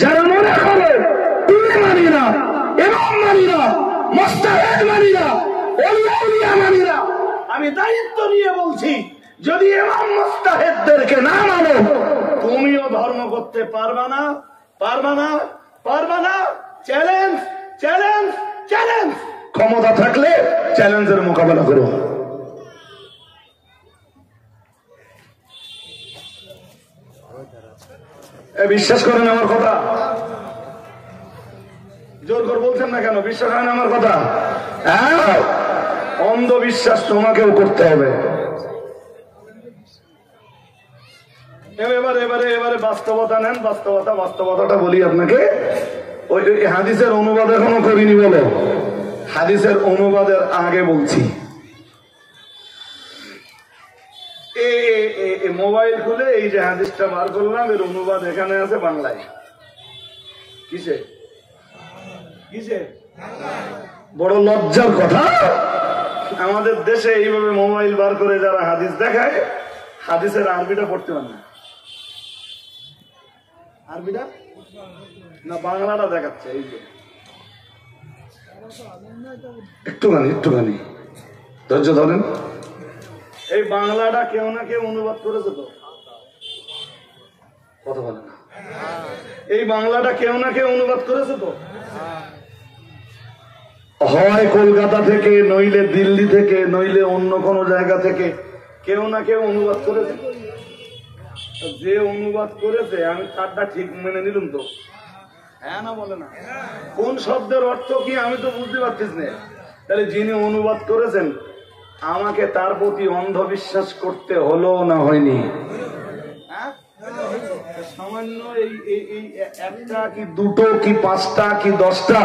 যারা মনে করে পীর মানি না, ইমাম মানি না, মুস্তাহিদ মানি না, ওলিয়া মানি না, আমি দায়িত্ব নিয়ে বলছি, যদি ইমাম মুস্তাহিদদেরকে না মানো তুমিও ধর্ম করতে পারবা না, পারবা না, পারবা না। Challenge, challenge, challenge. ক্ষমতা থাকলে চ্যালেঞ্জের মোকাবেলা করো। বিশ্বাস করেন আমার কথা? জোর করে বলছেন না কেন? বিশ্বাস হয় না আমার কথা? অন্ধবিশ্বাস তোমাকেও করতে হবে। এবারে বাস্তবতা নেন। বাস্তবতাটা বলি আপনাকে। ওই হাদিসের অনুবাদ এখনো করিনি বলো, হাদিসের অনুবাদের আগে বলছি। মোবাইল খুলে এই যে হাদিসটা বার করলাম, এর অনুবাদ এখানে আছে বাংলায়। কিসে কিসে? বড় লজ্জার কথা, আমাদের দেশে এইভাবে মোবাইল বার করে যারা হাদিস দেখায়, হাদিসের আরবিটা পড়তে পারে না। আরবিটা না বাংলাটা দেখাচ্ছে। এই যে একটুখানি ধৈর্য ধরেন। এই বাংলাটা কেউ না কেউ অনুবাদ করেছে তো, কথা বলে না। এই বাংলাটা কেউ না কেউ অনুবাদ করেছে তো, হয় কলকাতা থেকে, নইলে দিল্লি থেকে, নইলে অন্য কোনো জায়গা থেকে কেউ না কেউ অনুবাদ করেছে। যে অনুবাদ করেছে আমি তারটা ঠিক মেনে নিলাম তো, হ্যাঁ না বলে না? কোন শব্দের অর্থ কি আমি তো বুঝতে পারছিস না। তাহলে যিনি অনুবাদ করেছেন আমাকে তার প্রতি অন্ধবিশ্বাস করতে হলো না হয়নি? সামান্য এই একটা কি দুটো কি পাঁচটা কি 10টা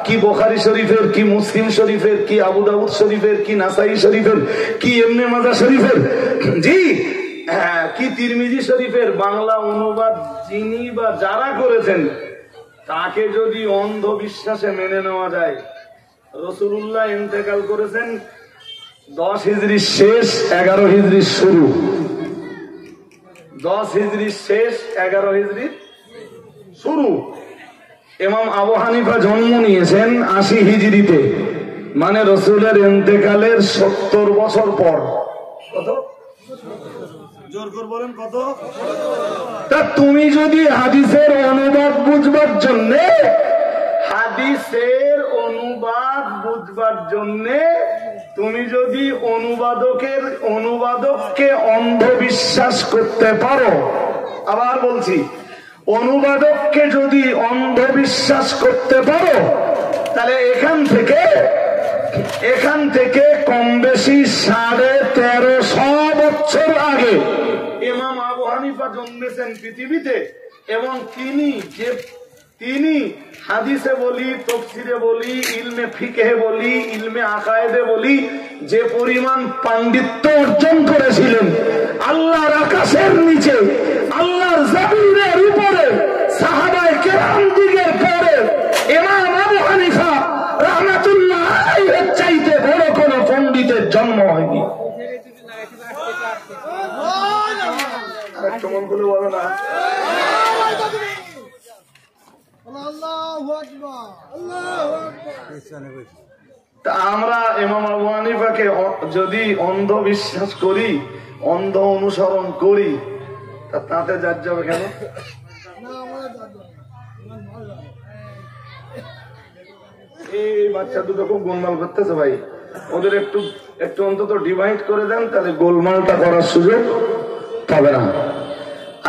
কি বুখারী শরীফের কি মুসলিম শরীফের কি আবু দাউদ শরীফের কি নাসাই শরীফের কি ইবনে মাজাহ শরীফের জি কি তিরমিজি শরীফের বাংলা অনুবাদ যিনি বা যারা করেছেন তাকে যদি অন্ধবিশ্বাসে মেনে নেওয়া যায়, রাসূলুল্লাহ ইন্তেকাল করেছেন 10 হিজরির শেষ 11 হিজরির শুরু, 10 হিজরির শেষ 11 হিজরির শুরু। ইমাম আবু হানিফা জন্ম নিয়েছেন 80 হিজরিতে, মানে রাসূলের ইন্তেকালের 70 বছর পর। কত? জোর করে বলেন কত? তা তুমি যদি হাদিসের অনুবাদ বুঝবার জন্য, হাদিসের অনুবাদ বুঝবার জন্য তুমি যদি অনুবাদককে অন্ধবিশ্বাস করতে পারো, আবার বলছি, অনুবাদককে যদি অন্ধবিশ্বাস করতে পারো, তাহলে এখান থেকে কম বেশি 1350 বছর আগে ইমাম আবু হানিফা জন্মেছেন পৃথিবীতে, এবং তিনি হাদিসে বলি, তাফসীরে বলি, ইলমে ফিকহে বলি, ইলমে আকায়েদে বলি, যে পরিমাণ পাণ্ডিত্য অর্জন করেছিলেন, আল্লাহর আকাশের নিচে, আল্লাহর জমিনের উপরে, সাহাবায়ে কেরাম দিগের পরে ইমাম আবু হানিফা রাহমাতুল্লাহ আলাইহির চাইতে বড় কোন পণ্ডিতের জন্ম হয়নি। কেমন করে বলো না? আমরা ইমাম আবু হানিফাকে যদি অন্ধবিশ্বাস করি, অন্ধ অনুসরণ করি, তাতে যার যাবে কেন? এই বাচ্চা দুটো খুব গোলমাল করতেছে ভাই, ওদের একটু অন্তত ডিভাইড করে দেন, তাহলে গোলমালটা করার সুযোগ পাবে না।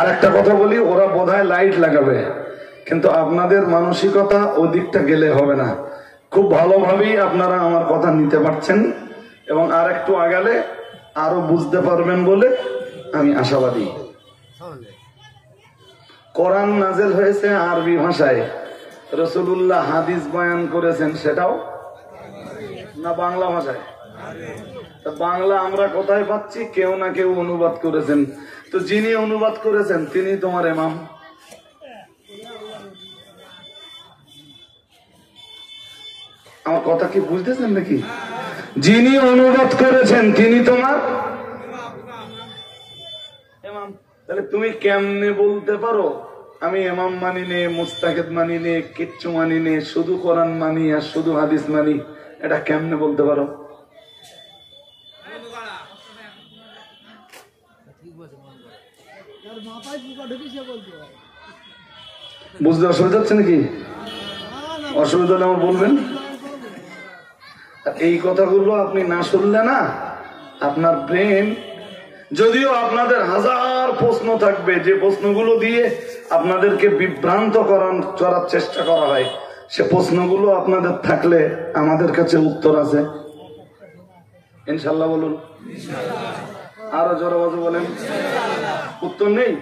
আর একটা কথা বলি, ওরা বোধহয় লাইট লাগাবে, কিন্তু আপনাদের মানসিকতা ওদিকটা গেলে হবে না। খুব ভালোভাবেই আপনারা আমার কথা নিতে পারছেন, এবং আর একটু আগালে আরো বুঝতে পারবেন বলে আমি আশাবাদী। কোরআন নাযিল হয়েছে আরবি ভাষায়, রাসূলুল্লাহ হাদিস বয়ান করেছেন সেটাও না বাংলা ভাষায়। বাংলা আমরা কোথায় পাচ্ছি? কেউ না কেউ অনুবাদ করেছেন। তো যিনি অনুবাদ করেছেন তিনি তোমার ইমাম। আমার কথা কি বুঝতেছেন নাকি? যিনি অনুবাদ করেছেন তিনি তোমার ইমাম। তাহলে তুমি কেমনে বলতে পারো আমি ইমাম মানি নে, মুস্তাহিদ মানি নে, কিচ্ছু মানি নে, শুধু কোরআন মানি আর শুধু হাদিস মানি, এটা কেমনে বলতে পারো? বুঝতে অসুবিধা হচ্ছে নাকি? অসুবিধা হলে আমার বলবেন। এই কথাগুলো আপনি না শুনলে না, আপনার ব্রেন, যদিও আপনাদের হাজার প্রশ্ন থাকবে, যে প্রশ্নগুলো দিয়ে আপনাদেরকে বিভ্রান্ত করার চেষ্টা করা হয়, সে প্রশ্নগুলো আপনাদের থাকলে আমাদের কাছে উত্তর আছে ইনশাল্লাহ। বলুন আরো জোরে বলেন। উত্তর নেই?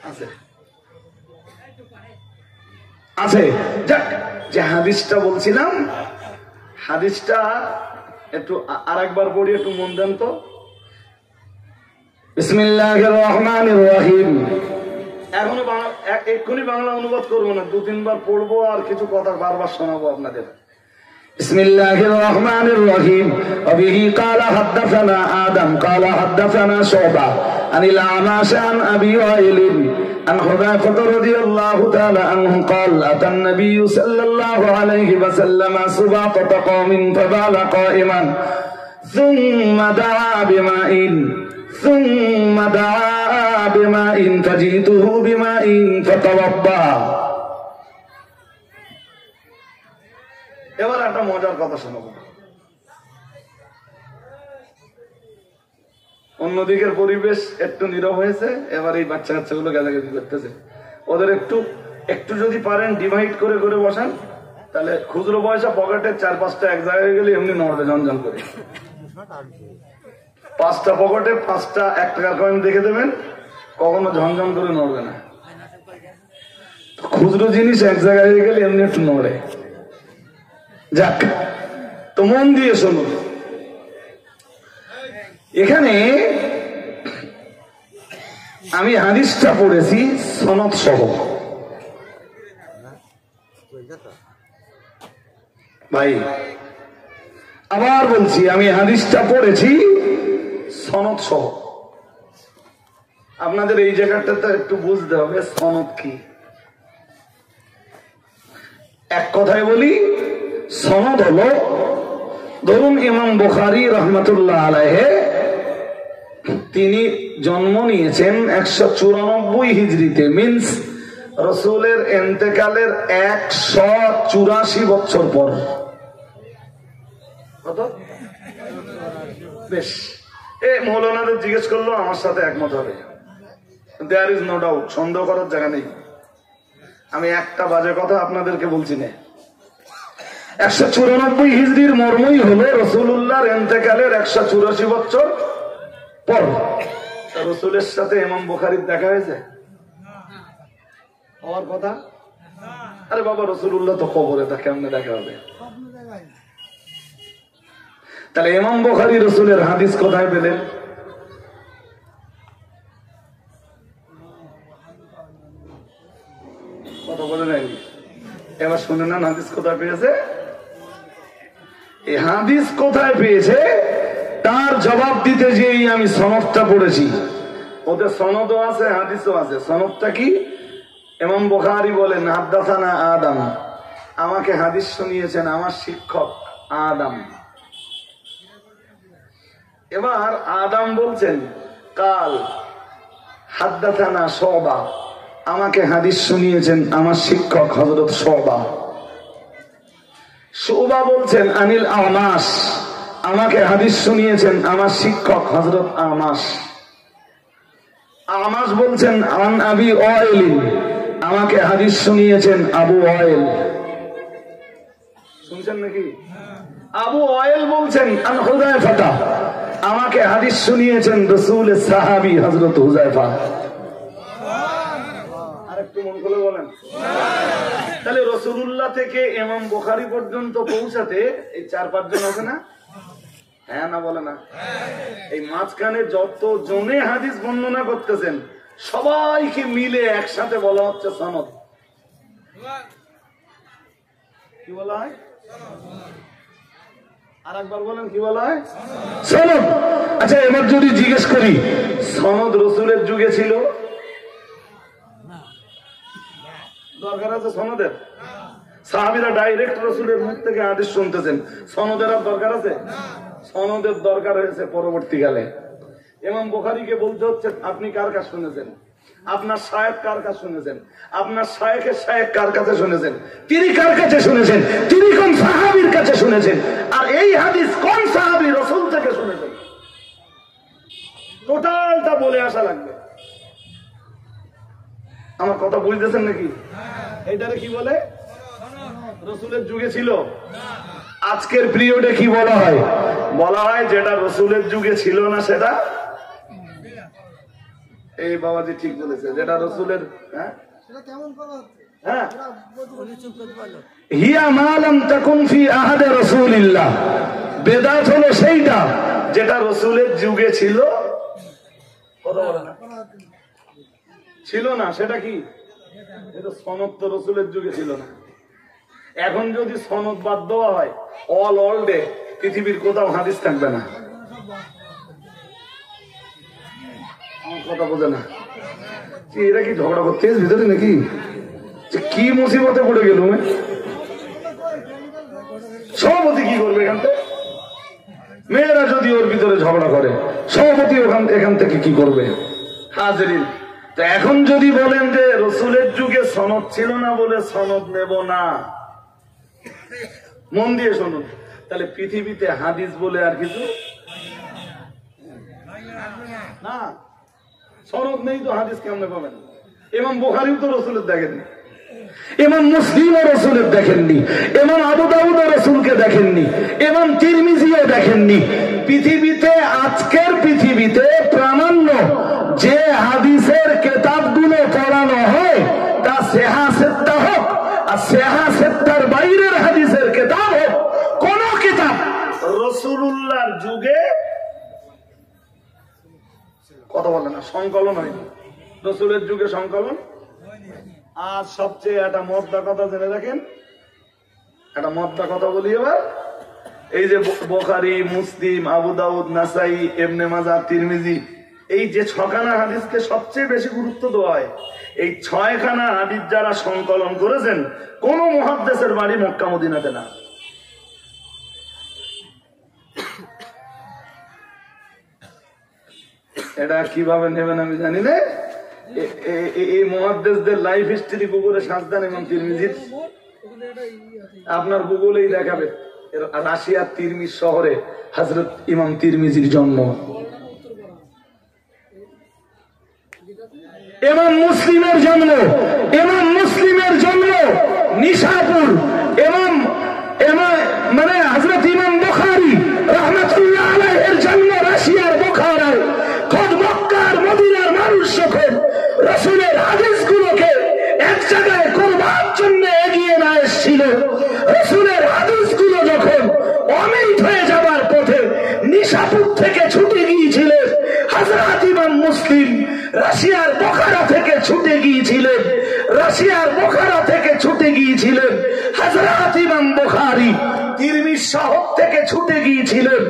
আছে, আছে। যাক, যে হাদিসটা বলছিলাম, হাদিসটা একটু আরেকবার পড়ি, একটু মন দেন তো। বিসমিল্লাহির রহমানির রহিম। এক্ষুনি বাংলা অনুবাদ করবো না, 2-3 বার পড়বো আর কিছু কথা বারবার শোনাবো আপনাদের। বিসমিল্লাহির রহমানির রহিম। ওয়াবিহি ক্বালা হাদাসানা আদম ক্বালা হাদাসানা শুবা আনিল আমাশ আন আবি ওয়াইল عن حذيفة رضي الله تعالى عنه قال أتى النبي صلى الله عليه وسلم سباطة قوم فبال قائما ثم دعا بماء فجئته بماء فتوضأ। এবার একটা মজার কথা শোনাবো। অন্যদিকের পরিবেশ একটু নীরব হয়েছে, এবার এই বাচ্চা কাচ্চাগুলো গাজাগাজি করতেছে। ওদের একটু যদি পারেন ডিভাইড করে করে বসান, তাহলে খুচরো পয়সা পকেটে 4-5টা এক জায়গায় হয়ে গেলে এমনি নড়বে ঝনঝন করে। 5টা পকেটে 5টা 1 টাকার কয়েন দেখে দেবেন, কখনো ঝনঝন করে নড়বে না। খুচরো জিনিস এক জায়গায় হয়ে গেলে এমনি একটু নড়ে। যাক, তো মন দিয়ে শুনুন। এখানে আমি হাদিসটা পড়েছি সনদ সহ। ভাই আবার বলছি, আমি হাদিসটা পড়েছি সনদ সহ। আপনাদের এই জায়গাটাতে একটু বুঝতে হবে সনদ কি। এক কথায় বলি, সনদ হলো, ধরুন ইমাম বুখারী রাহমাতুল্লাহ আলাইহি তিনি জন্ম নিয়েছেন 194 হিজরিতে, মিন্স রাসূলের ইন্তেকালের 184 বছর পর। কত? বেশ, মৌলানাদের জিজ্ঞেস করলো, আমার সাথে একমত হবে, দেয়ার ইজ নো ডাউট, সন্দেহ করার জায়গা নেই। আমি একটা বাজে কথা আপনাদেরকে বলছি না। 194 হিজরির মর্মই হলো রাসূলুল্লাহর ইন্তেকালের 184 বছর পর। রাসূলের সাথে ইমাম বুখারীর দেখা হয়েছে? হওয়ার কথা? আরে বাবা, রাসূলুল্লাহ তো কবরে, তা কেমনে দেখা হবে? তাহলে ইমাম বুখারী রাসূলের হাদিস কোথায় পেলেন? কথা বলে নাই। এবার শুনে না, হাদিস কোথায় পেয়েছে? এই হাদিস কোথায় পেয়েছে তার জবাব দিতে যেই আমি সনদটা পড়েছি। ওদের সনদও আছে, হাদিসও আছে। সনদটা কি? ইমাম বুখারী বলেন, হাদাসানা আদম, আমাকে হাদিস শুনিয়েছেন আমার শিক্ষক আদম। এবার আদম বলছেন কাল হাদাসানা শুবা, আমাকে হাদিস শুনিয়েছেন আমার শিক্ষক হযরত শুবা। শুবা বলছেন আনিল আমাশ, আমাকে হাদিস শুনিয়েছেন আমার শিক্ষক হযরত আমাশ। আমাশ বলছেন আন আবি ওয়াইল, আমাকে হাদিস শুনিয়েছেন আবু ওয়াইল। শুনছেন নাকি? আবু ওয়াইল বলছেন আন হুযায়ফা, আমাকে হাদিস শুনিয়েছেন রাসূলের সাহাবী হযরত হুযায়ফা। আরেকটু মন খুলে বলেন। তাহলে রাসূলুল্লাহ থেকে ইমাম বুখারী পর্যন্ত পৌঁছাতে এই 4-5 জন আছে না? হ্যাঁ না বলে না? এই মাঝখানে যত জনে হাদিস বর্ণনা করতেছেন সবাইকে মিলে একসাথে বলা হচ্ছে সনদ। কি বলা হয়? আর একবার বলেন, কি বলা হয়? সনদ। আচ্ছা, এবার যদি জিজ্ঞেস করি, সনদ রাসূলের যুগে ছিল? দরকার আছে সনদের? সাহাবীরা ডাইরেক্ট রাসূলের মুখ থেকে হাদিস শুনতেছেন, সনদের আর দরকার আছে? সনদের দরকার হয়েছে পরবর্তীকালে। ইমাম বুখারীকে বলতে হচ্ছে আপনি কার কাছে শুনেছেন, আপনার শায়েখ কার কাছে শুনেছেন, আপনার শায়েখের শায়েখ কার কাছে শুনেছেন, তিনি কার কাছে শুনেছেন, তিনি কোন সাহাবীর কাছে শুনেছেন, আর এই হাদিস কোন সাহাবী রাসূল থেকে শুনেছেন, টোটালটা বলে আসা লাগবে। আমার কথা বুঝতেছেন নাকি? এইটারে কি বলে? রাসূলের যুগে ছিল। আজকের পিরিয়ডে কি বলা হয়? বলা হয় যেটা রাসূলের যুগে ছিল না সেটা, এই বাবাজি ঠিক বলেছে, যেটা রাসূলের হিয়া মা লাম তাকুন ফি আহাদে রাসূলিল্লাহ, বেদাত হলো সেইটা যেটা রাসূলের যুগে ছিল, ছিল না। সেটা কি? এটা সনদ তো রাসূলের যুগে ছিল না। এখন যদি সনদ বাদ দেওয়া হয়, অল ডে পৃথিবীর কোথাও হাদিস থাকবে না। আমার কথা বোঝে না? এরা কি ঝগড়া করতে ভিতরে নাকি? কি মুসিবতে পড়ে গেল? সভাপতি কি করবে এখান থেকে? মেয়েরা যদি ওর ভিতরে ঝগড়া করে, সভাপতি এখান থেকে কি করবে? হাজরিন, তো এখন যদি বলেন যে রাসূলের যুগে সনদ ছিল না বলে সনদ নেব না, মন দিয়ে শুনুন, তাহলে পৃথিবীতে হাদিস বলে আর কিছু না। সনদ নেই তো হাদিস কেমনে পাবেন? ইমাম বুখারীও তো রাসূলের দেখেননি, ইমাম মুসলিমও রাসূলের দেখেননি, ইমাম আবু দাউদও রাসূলকে দেখেননি, ইমাম তিরমিজিও দেখেননি। পৃথিবীতে, আজকের পৃথিবীতে প্রামাণ্য যে হাদিসের কিতাবগুলো পড়ানো হয় তা সিহাহ সিত্তা হোক আর সিহাহ সিত্তার বাইরের হাদিসের কিতাব হোক, কোন কিতাব রাসূলুল্লাহর যুগে কথা বলে না, সংকলন হয়নি। রাসূলের যুগে সংকলন। আর সবচেয়ে একটা মদ্দা কথা জেনে রাখেন, একটা মদ্দা কথা বলি এবার। এই যে বুখারী, মুসলিম, আবু দাউদ, নাসাই, ইবনে মাজাহ, তিরমিজি, এই যে 6খানা হাদিসকে সবচেয়ে বেশি গুরুত্ব দেওয়া হয়, এই 6খানা হাদিস যারা সংকলন করেছেন, কোন মুহাদ্দিসের বাড়ি মক্কা মদিনাতে না। এটা কিভাবে নেবেন আমি জানি না। এই মুহাদ্দিসদের লাইফ হিস্ট্রি গুগলে সার্চ দেন ইমাম তিরমিজির, আপনার গুগলেই দেখাবে রাশিয়ার তিরমিজ শহরে হযরত ইমাম তিরমিজির জন্ম। ইমাম মুসলিমের জন্ম, ইমাম মুসলিমের জন্ম নিশাপুর। মানে হযরত ইমাম বুখারী রাহমাতুল্লাহ আলাইহির জন্ম রাশিয়ার বুখারায়। খোদ মক্কার মদিনার মানুষ যখন রাসূলের হাদিসগুলোকে এক জায়গায় করবার জন্য এগিয়ে না এসেছিল, রাসূলের হাদিসগুলো যখন অমিত হয়ে যাবার পথে নিশাপুর থেকে ছুটে গিয়েছিলেন, হযরত ইমাম মুসলিম রাশিয়ার বুখারা থেকে ছুটে গিয়েছিলেন, রাশিয়ার বুখারা থেকে ছুটে গিয়েছিলেন হযরত ইমাম বুখারী, তিরমিজ শহর থেকে ছুটে গিয়েছিলেন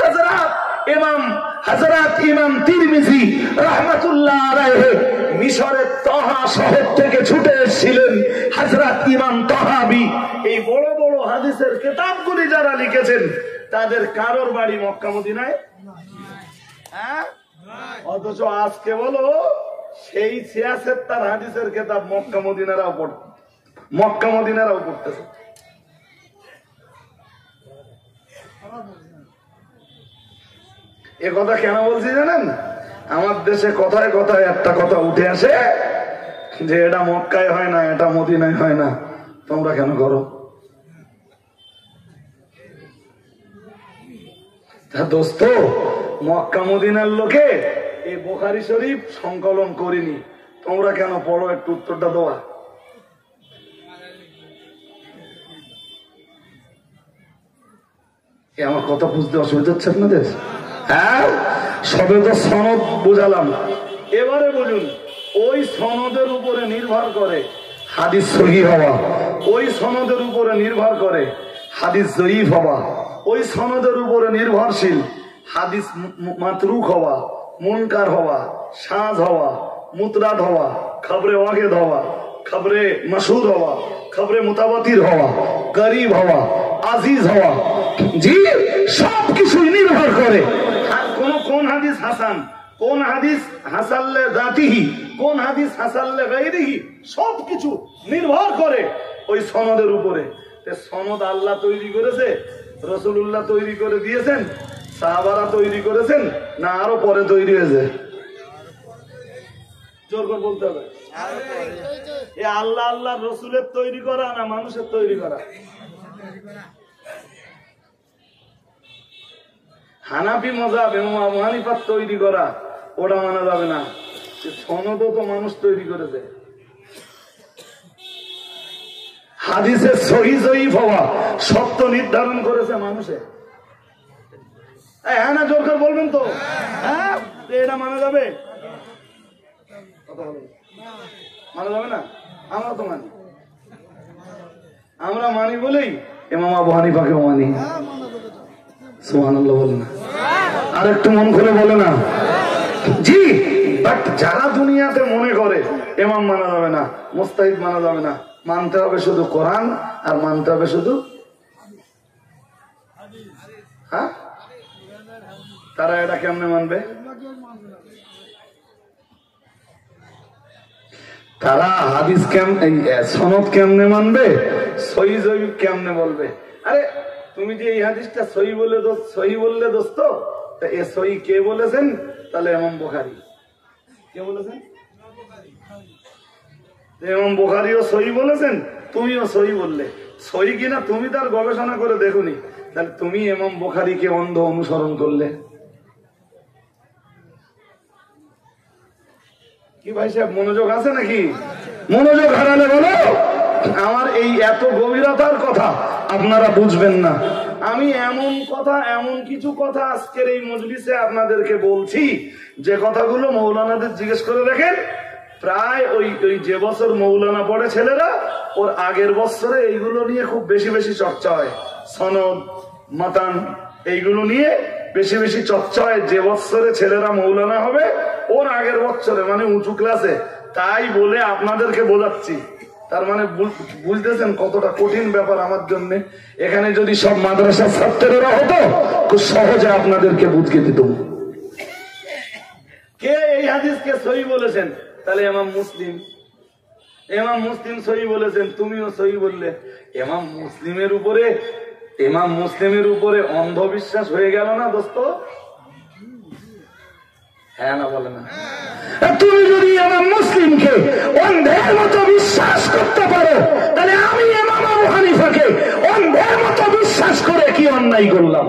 হযরত ইমাম তিরমিজি রাহমাতুল্লাহ আলাইহি, মিশরের তাহা শহর থেকে ছুটে এসেছিলেন হযরত ইমাম তাহাবি। এই বড় বড় হাদিসের কিতাবগুলি যারা লিখেছেন তাদের কারোর বাড়ি মক্কা মদিনায় হ্যাঁ, অথচ আজকে বলো সেই 76 হাদিসের কিতাব মক্কা মদিনারাও পড়তেছে। এ কথা কেন বলছি জানেন? আমার দেশে কথায় কথায় একটা কথা উঠে আসে যে এটা মক্কায় হয় না, এটা মদিনায় হয় না, তোমরা কেন করো? দোস্ত, মক্কা মদিনার লোকে এই বুখারী শরীফ সংকলন করিনি, তোমরা কেন পড়ো? একটু উত্তরটা দেওয়া। আমার কথা বুঝতে অসুবিধা হচ্ছে আপনাদের? হ্যাঁ, সবে তো সনদ বোঝালাম, এবারে বলুন ওই সনদের উপরে নির্ভর করে হাদিস সহিহ হওয়া, ওই সনদের উপরে নির্ভর করে হাদিস জয়ীফ হওয়া, ওই সনদের উপরে নির্ভরশীল হাদিস মাতরুক হওয়া, মুনকার হওয়া, সাজ হওয়া, মুতরাদ হওয়া, খবরে ওয়াহিদ হওয়া, খবরে মশহুর হওয়া, খবরে মুতাওয়াতির হওয়া, করিব হওয়া, আজিজ হওয়া, জি সবকিছুই নির্ভর করে কোন হাদিস হাসান, কোন হাদিস হাসাল্লে জাতিহি, কোন হাদিস হাসাল্লে গায়রিহি, সবকিছু নির্ভর করে ওই সনদের উপরে। সনদ আল্লাহ তৈরি করেছে, রাসূলুল্লাহ তৈরি করে দিয়েছেন, সাহাবারা তৈরি করেছেন, না আরো পরে তৈরি হয়েছে? জোর করে বলতে হবে। এ আল্লাহ আল্লাহ রসুলের তৈরি করা না মানুষের তৈরি করা? হানাফি মাযহাব ইমাম আবু হানিফার তৈরি করা, ওটা মানা যাবে না। সনদও তো মানুষ তৈরি করেছে। হাদিসের সহিহ জয়ীফ হওয়া, সত্য নির্ধারণ করেছে মানুষে। হ্যাঁ না, জোর করে বলবেন তো? হ্যাঁ, এটা মানা যাবে? মানা যাবে না? আমরা তো মানি, আমরা মানি বলেই ইমাম আবু হানিফাকেও মানি। সুবহানাল্লাহ বলে না? আর একটু মন খুলে বলে না? জি, বাট যারা দুনিয়াতে মনে করে ইমাম মানা যাবে না, মুস্তাহিদ মানা যাবে না, মানতে হবে শুধু কোরআন আর মানতে হবে শুধু, হ্যাঁ, তারা এটা কেমনে মানবে? তারা হাদিস সনদ কেমনে মানবে? সহিহ জয়ীফ কেমনে বলবে? আরে তুমি যে এই হাদিসটা সহিহ বললে দোস্ত, এ সহিহ কে বলেছেন? তাহলে ইমাম বুখারী। কে বলেছেন? ইমাম বুখারীও সহিহ বলেছেন, তুমিও সহিহ বললে। সহিহ কিনা তুমি তার গবেষণা করে দেখোনি, তাহলে তুমি ইমাম বুখারীকে অন্ধ অনুসরণ করলে। কি ভাই সাহেব, মনোযোগ আছে নাকি? মনোযোগ হারালে বলো। আমার এই এত গভীরতার কথা আপনারা বুঝবেন না। আমি এমন কথা, এমন কিছু কথা আজকের এই মজলিসে আপনাদেরকে বলছি, যে কথাগুলো মৌলানাদের জিজ্ঞেস করে দেখেন। প্রায় ওই যে বছর মৌলানা পড়ে ছেলেরা, ওর আগের বছরে এইগুলো নিয়ে খুব বেশি বেশি চর্চা হয়। সনদ, মাতান, এইগুলো নিয়ে বেশি বেশি চর্চা হয়। যে বছরে ছেলেরা মৌলানা হবে ওর আগের বছরে, মানে উঁচু ক্লাসে। তাই বলে আপনাদেরকে বোঝাচ্ছি। তার মানে বুঝতেছেন কতটা কঠিন ব্যাপার আমার জন্য। এখানে যদি সব মাদ্রাসার ছাত্রেরা হতো, খুব সহজে আপনাদেরকে বুঝকে দিত। কে এই হাদিসকে সহিহ বলেছেন? তাহলে ইমাম মুসলিম। ইমাম মুসলিম সহিহ বলেছেন, তুমিও সহিহ বললে। ইমাম মুসলিমের উপরে অন্ধবিশ্বাস হয়ে গেল না দোস্ত? হ্যাঁ না বলে না? তুমি যদি ইমাম মুসলিমকে অন্ধের মতো বিশ্বাস করতে পারো, তাহলে আমি ইমাম আবু হানিফাকে অন্ধের মতো বিশ্বাস করে কি অন্যায় করলাম?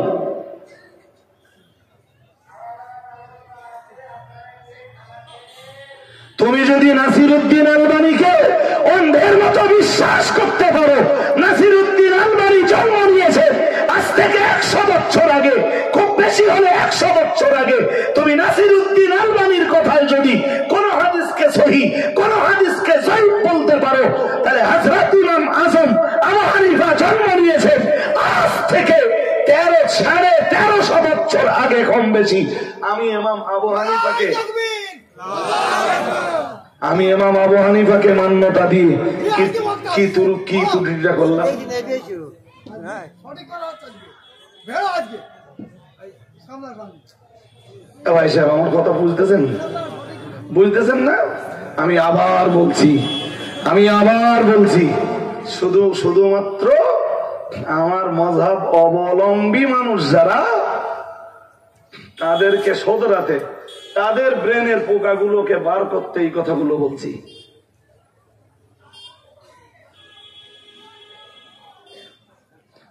তুমি যদি নাসিরউদ্দিন আলবানীকে অন্ধের মতো বিশ্বাস করতে পারো, নাসিরউদ্দিন আলবানী জন্ম নিয়েছে আজ থেকে 100 বছর আগে, খুব বেশি হলে 100 বছর আগে, তুমি নাসিরউদ্দিন আলবানীর কথায় যদি কোন হাদিসকে সহিহ, কোন হাদিসকে জয়ীফ বলতে পারো, তাহলে হযরত ইমাম আযম আবু হানিফা জন্ম নিয়েছেন আজ থেকে 1350 বছর আগে, কম বেশি। আমি ইমাম আবু হানিফাকে মান্যতা দিয়ে কি ত্রুটিটা করলাম? ভাই সাহেব, আমার কথা বুঝতেছেন না? আমি আবার বলছি, শুধুমাত্র আমার মাযহাব অবলম্বী মানুষ যারা, তাদেরকে শোধরাতে, তাদের ব্রেনের পোকাগুলোকে বার করতে এই কথাগুলো বলছি।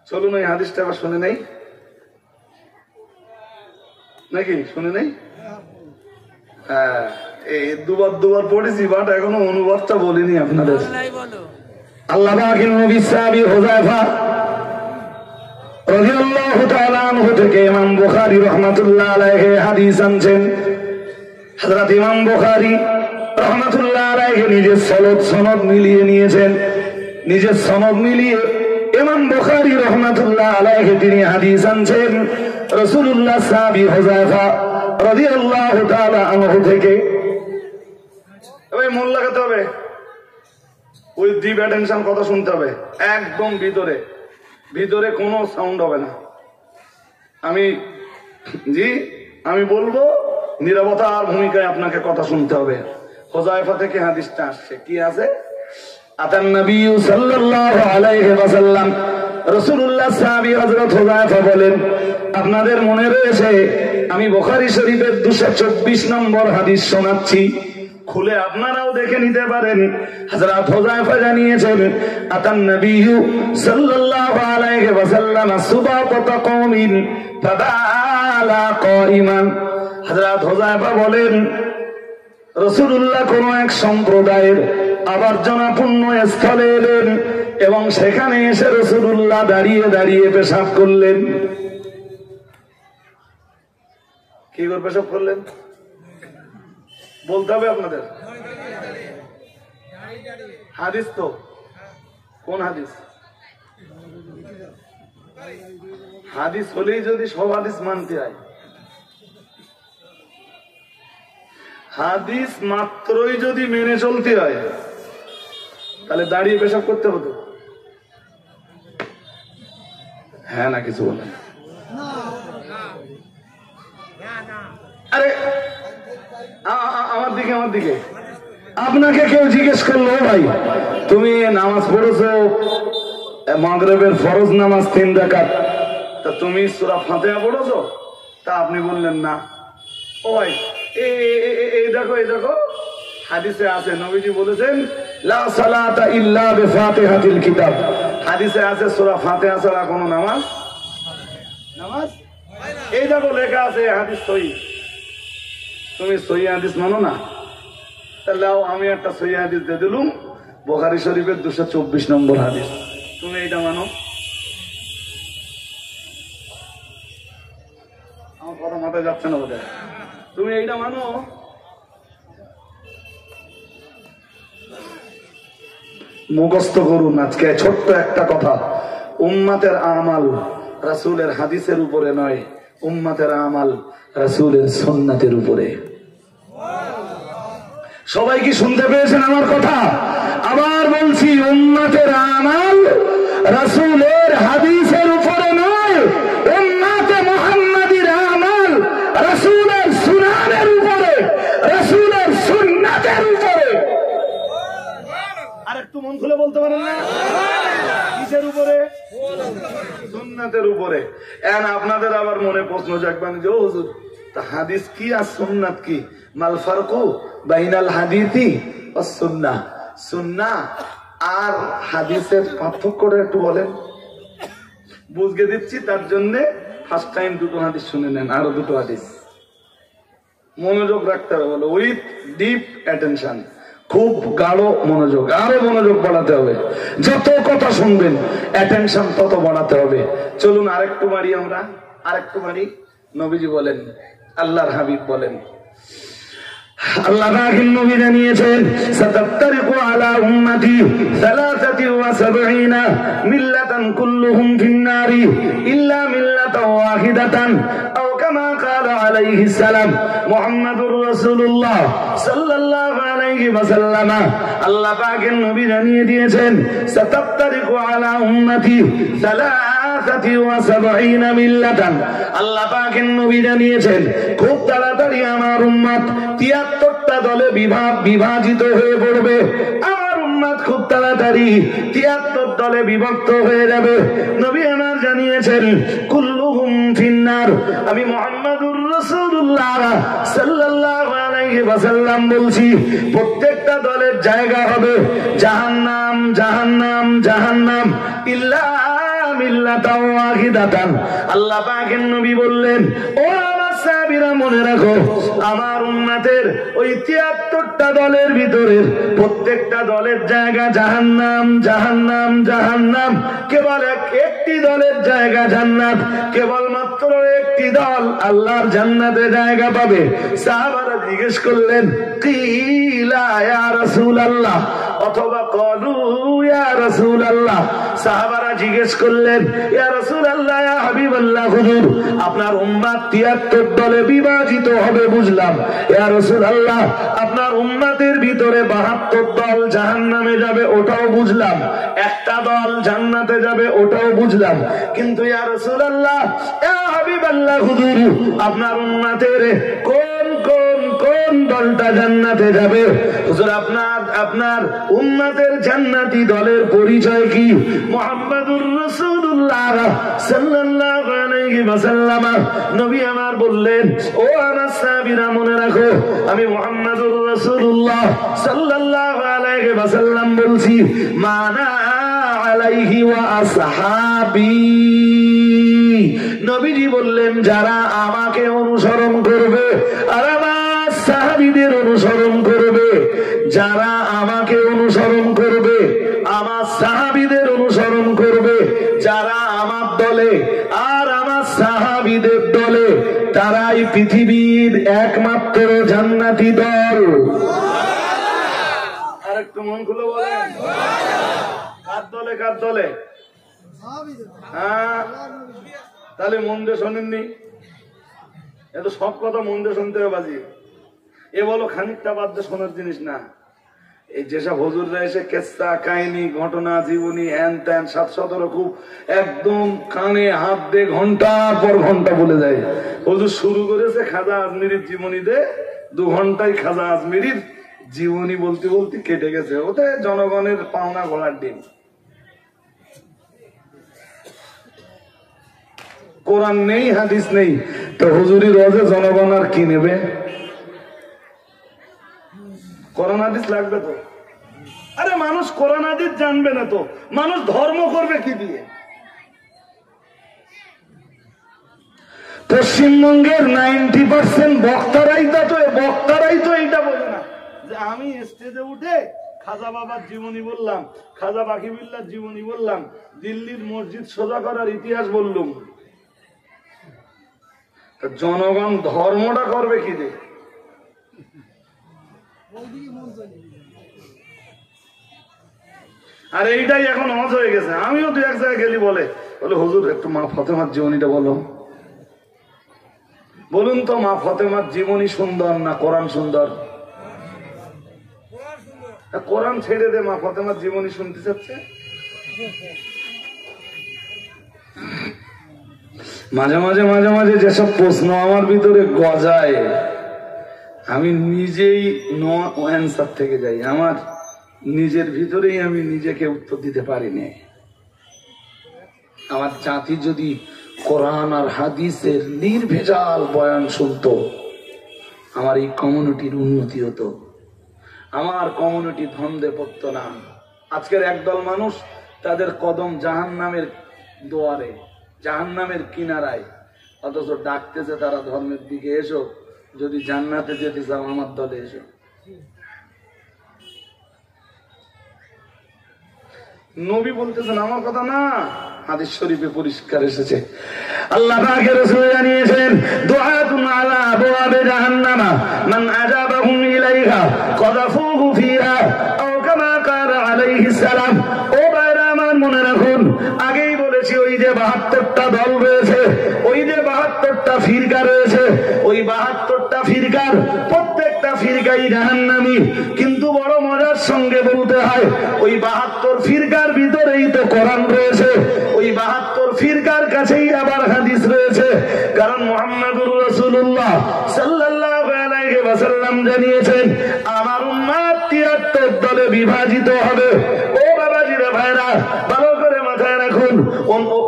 চলুন এই হাদিসটা আবার শুনে নেই নাকি? শুনে নেই? হ্যাঁ, এই দুবার পড়েছি, বাট এখনো অনুবাদটা বলিনি আপনাদের। আল্লাহ পাকের নবী সাহাবী হুযায়ফা রাদিয়াল্লাহু তাআলা আনহু থেকে ইমাম বুখারী রাহমাতুল্লাহ আলাইহি হাদিস আনছেন। হযরত ইমাম বুখারী রাহমাতুল্লাহ আলাইহি নিজের সনদ মিলিয়ে নিয়েছেন। নিজের সনদ মিলিয়ে ইমাম বুখারী রাহমাতুল্লাহ আলাইহি তিনি হাদিস আনছেন রাসূলুল্লাহ সাহাবী হুযায়ফা রাদিয়াল্লাহু তাআলা আনহু থেকে। এবার মন লাগাতে হবে। উইথ ডিপ অ্যাটেনশন কথা শুনতে হবে, একদম ভিতরে ভিতরে কোনো সাউন্ড হবে না। আমি বলবো নীরবতার ভূমিকায় আপনাকে কথা শুনতে হবে। হুযায়ফা থেকে হাদিসটা আসছে, কি আছে? আতান নবী সাল্লাল্লাহু আলাইহি ওয়াসাল্লাম, রাসূলুল্লাহ সাহাবী হযরত হুযায়ফা বলেন, আপনাদের মনে রয়েছে আমি বুখারী শরীফের 224 নম্বর হাদিস শোনাচ্ছি, খুলে আপনারাও দেখে নিতে পারেন। হযরত হুযায়ফা জানিয়েছেন, আতান নবী সাল্লাল্লাহু আলাইহি ওয়াসাল্লাম সুবাতাতা কওমিন ফাবালা কাইমান। হযরত হুযায়ফা বলেন, রাসূলুল্লাহ কোন এক সম্প্রদায়ের আবর্জনাপূর্ণ স্থলে এলেন এবং সেখানে এসে রাসূলুল্লাহ দাঁড়িয়ে দাঁড়িয়ে পেশাব করলেন। কি করে পেশাব করলেন বলতে হবে আপনাদের। হাদিস তো কোন হাদিস? হাদিস হলেই যদি সব হাদিস মানতে হয়, হাদিস মাত্রই যদি মেনে চলতে হয়, তাহলে দাঁড়িয়ে পেশাব করতে হতো। হ্যাঁ না কিছু বলেন? আরে আমার দিকে আপনাকে কেউ জিজ্ঞেস করলো, ভাই তুমি নামাজ পড়েছো, মাগরিবের ফরজ নামাজ 3 রাকাত, তা তুমি সূরা ফাতিহা পড়েছো? তা আপনি বললেন না। ও ভাই এই দেখো হাদিসে আছে, নবীজি বলেছেন লা সালাতা ইল্লা বিফাতিহাতিল কিতাব। হাদিসে আছে সূরা ফাতিহা ছাড়া কোনো নামাজ এই দেখো লেখা আছে, হাদিস সহিহ। তুমি সহিহ হাদিস মানো না, তাহলে আমি একটা সহিহ হাদিস দিয়ে দিলুম, বুখারী শরীফের 224 নম্বর হাদিস, তুমি এইটা মানো? আমার কথা মাথায় যাচ্ছে না বোধহয়। তুমি এইটা মানো? মুখস্থ করুন আজকে ছোট্ট একটা কথা, উম্মতের আমাল রাসূলের হাদিসের উপরে নয়, উম্মতের আমাল রাসূলের সুন্নাতের উপরে। সবাই কি শুনতে পেয়েছেন আমার কথা? আবার বলছি, উম্মতের আমাল রাসূলের হাদিসের উপরে নয়, উম্মতে মুহাম্মাদীর আমাল রাসূলের সুন্নাতের উপরে, রাসূলের সুন্নাতের উপরে। আর একটু মন খুলে বলতে পারেন না? কিসের উপরে? সুন্নাতের উপরে। এখন আপনাদের আবার মনে প্রশ্ন জাগবেন যে, ও হুজুর তা হাদিস কি আর সুন্নাত কি? মাল ফারকু বাইনাল হাদিসি ওয়াস সুন্নাহ। সুন্নাহ আর হাদিসের পার্থক্যটা একটু বলেন। বুঝিয়ে দিচ্ছি, তার জন্য ফার্স্ট টাইম 2টো হাদিস শুনে নেন, আরো 2টো হাদিস মনোযোগ রাখতে হবে, বলো উইথ ডিপ অ্যাটেনশন, খুব গাঢ় মনোযোগ, আরো মনোযোগ বাড়াতে হবে। যত কথা শুনবেন অ্যাটেনশন তত বাড়াতে হবে। চলুন আরেকটু মারি, আমরা আরেকটু মারি। নবীজি বলেন, আল্লাহর হাবিব বলেন, আল্লাহ পাকের নবী জানিয়েছেন, সাতাফতারিকু আলা উম্মতি 73 মিল্লাতান কুল্লুহুম ফিন-নারি ইল্লা মিল্লাতান ওয়াহিদাতান আও কামা ক্বালা আলাইহিস সালাম মুহাম্মাদুর রাসূলুল্লাহ সাল্লাল্লাহু আলাইহি ওয়াসাল্লাম। আল্লাহ পাকের নবী জানিয়ে দিয়েছেন, সাতাফতারিকু আলা উম্মতি 73 মিল্লাতান। আল্লাহ পাকের নবী জানিয়েছেন, খুব তাড়াতাড়ি আমার উম্মত 73টা দলে বিভাজিত হয়ে পড়বে। আমার উম্মত খুব তাড়াতাড়ি 73 দলে বিভক্ত হয়ে যাবে। নবী আমার জানিয়েছেন, কুল্লুহুম ফিন্নার। আমি মুহাম্মাদুর রাসূলুল্লাহ সাল্লাল্লাহু আলাইহি ওয়াসাল্লাম বলছি, প্রত্যেকটা দলের জায়গা হবে জাহান্নাম, জাহান্নাম, জাহান্নাম, ইল্লা মিল্লাতান ওয়াহিদাতান। আল্লাহ পাকের নবী বললেন, ও আমার সাহাবীরা মনে রাখো, আমার উম্মতের ওই 73টা দলের ভিতরে প্রত্যেকটা দলের জায়গা জাহান্নাম, জাহান্নাম, জাহান্নাম। কেবল একটি দলের জায়গা জান্নাত। কেবলমাত্র একটি দল আল্লাহর জান্নাতে জায়গা পাবে। সাহাবারা জিজ্ঞেস করলেন, কিলা ইয়া রাসূলুল্লাহ, অথবা ক্বালু ইয়া রাসূলুল্লাহ। সাহাবারা জিজ্ঞেস করলেন, ইয়া রাসূলুল্লাহ, ইয়া হাবিব হাবিবাল্লাহ হুজুর আপনার উম্মত 73 দলে বিভাজিত হবে বুঝলাম। ইয়া রাসূলুল্লাহ আপনার উম্মতের ভিতরে 72 দল জাহান্নামে যাবে ওটাও বুঝলাম, একটা দল জান্নাতে যাবে ওটাও বুঝলাম, কিন্তু ইয়া রাসূলুল্লাহ ইয়া হাবিবাল্লাহ হুজুর আপনার উম্মতের কোন কোন কোন দলটা জান্নাতে যাবে? হুজুর আপনার উম্মতের জান্নাতি দলের পরিচয় কি? মুহাম্মাদুর রাসূলুল্লাহ সাল্লাল্লাহু আলাইহি ওয়াসাল্লাম নবী আমার বললেন, ও আমার সাহাবীরা মনে রাখো আমি মুহাম্মাদুর রাসূলুল্লাহ সাল্লাল্লাহু আলাইহি ওয়াসাল্লাম বলছি, মানা আলাইহি ওয়া আসহাবী। নবীজি বললেন যারা আমাকে অনুসরণ করবে আর আমার সাহাবীদের অনুসরণ করবে, যারা আমাকে অনুসরণ করবে আমার সাহাবীদের অনুসরণ করবে, যারা আমার দলে আর আমার সাহাবীদের দলে, তারাই পৃথিবীর একমাত্র জান্নাতি দল। আরেকটু মন খুলে বলেন কার দলে কার দলে? হ্যাঁ তাহলে মন দিয়ে শোনেননি, এত সব কথা মন দিয়ে শুনতে হবে বাজি। এ বলো খানিকটা বাদ দিয়ে শোনার জিনিস না। এই যেসব হুজুররা এসে কেসা কাহিনী ঘটনা জীবনী হ্যান ত্যান 717 খুব একদম কানে হাত দিয়ে ঘন্টার পর ঘন্টা বলে যায়। হুজুর শুরু করেছে খাজা আজমিরির জীবনীতে, 2 ঘন্টায় খাজা আজমিরির জীবনী বলতে বলতে কেটে গেছে। ওতে জনগণের পাওনা ঘোড়ার ডিম। কোরআন নেই হাদিস নেই তো হুজুরি রোজে জনগণ আর কি নেবে? কোরআন হাদিস লাগবে তো। আরে মানুষ কোরআন হাদিস জানবে না তো মানুষ ধর্ম করবে কি দিয়ে? পশ্চিমবঙ্গের 90% বক্তারাই তো এইটা বোঝে না যে আমি স্টেজে উঠে খাজা বাবার জীবনী বললাম, খাজা বাকিবুল্লাহর জীবনী বললাম, দিল্লির মসজিদ সোজা করার ইতিহাস বললাম, জনগণ ধর্মটা করবে কি দিয়ে? আর এইটাই এখন অজ হয়ে গেছে। আমিও 2-1 জায়গায় গেলি বলে হুজুর একটু মা ফাতেমার জীবনীটা বলো। বলুন তো মা ফাতেমার জীবনী সুন্দর না কোরআন সুন্দর? কোরআন ছেড়ে দে মা ফাতেমার জীবনী শুনতে চাচ্ছে। মাঝে মাঝে মাঝে মাঝে যেসব প্রশ্ন আমার ভিতরে গজায় আমি নিজেই নো অ্যান্সার থেকে যাই। আমার নিজের ভিতরেই আমি নিজেকে উত্তর দিতে পারিনি। আমার জাতি যদি কোরআন আর হাদিসের নির্ভেজাল বয়ান শুনতো, আমার এই কমিউনিটির উন্নতি হতো, আমার কমিউনিটি ধন্দে পড়তো না। আজকের একদল মানুষ তাদের কদম জাহান্নামের দুয়ারে, জাহান্নামের কিনারায়, অথচ ডাকতেছে তারা ধর্মের দিকে, এসো যদি জান্নাতে যেতে চাও আমার দলে এসো। নবী বলতেছেন আমার কথা না, হাদিস শরীফে পরিষ্কার এসেছে। আল্লাহ পাকের রাসূল জানিয়েছেন দুআতুন আলা আবওয়াবে জাহান্নামা মান আজাবাহুম ইলাইহা কাযাফুহু ফিহা আও কামা ক্বালা আলাইহিস সালাম। ও ভাইরা আমার মনে রাখুন, আগেই বলেছি ওই যে 72টা দল রয়েছে, ওই যে 72টা ফিরকা রয়েছে, ওই 72টা ফিরকার প্রত্যেকটা ফিরকাই জাহান্নামী। কিন্তু বড় মজার সঙ্গে বলতে হয় ওই 72 ফিরকার ভিতরেই তো কোরআন রয়েছে, ওই 72 ফিরকার কাছেই আবার হাদিস রয়েছে। কারণ মুহাম্মাদুর রাসূলুল্লাহ সাল্লাল্লাহু আলাইহি ওয়াসাল্লাম জানিয়েছেন আমার উম্মত 73 দলে বিভাজিত হবে। ও বাবাজিরা ভাইরা ভালো করে মাথায় রাখুন,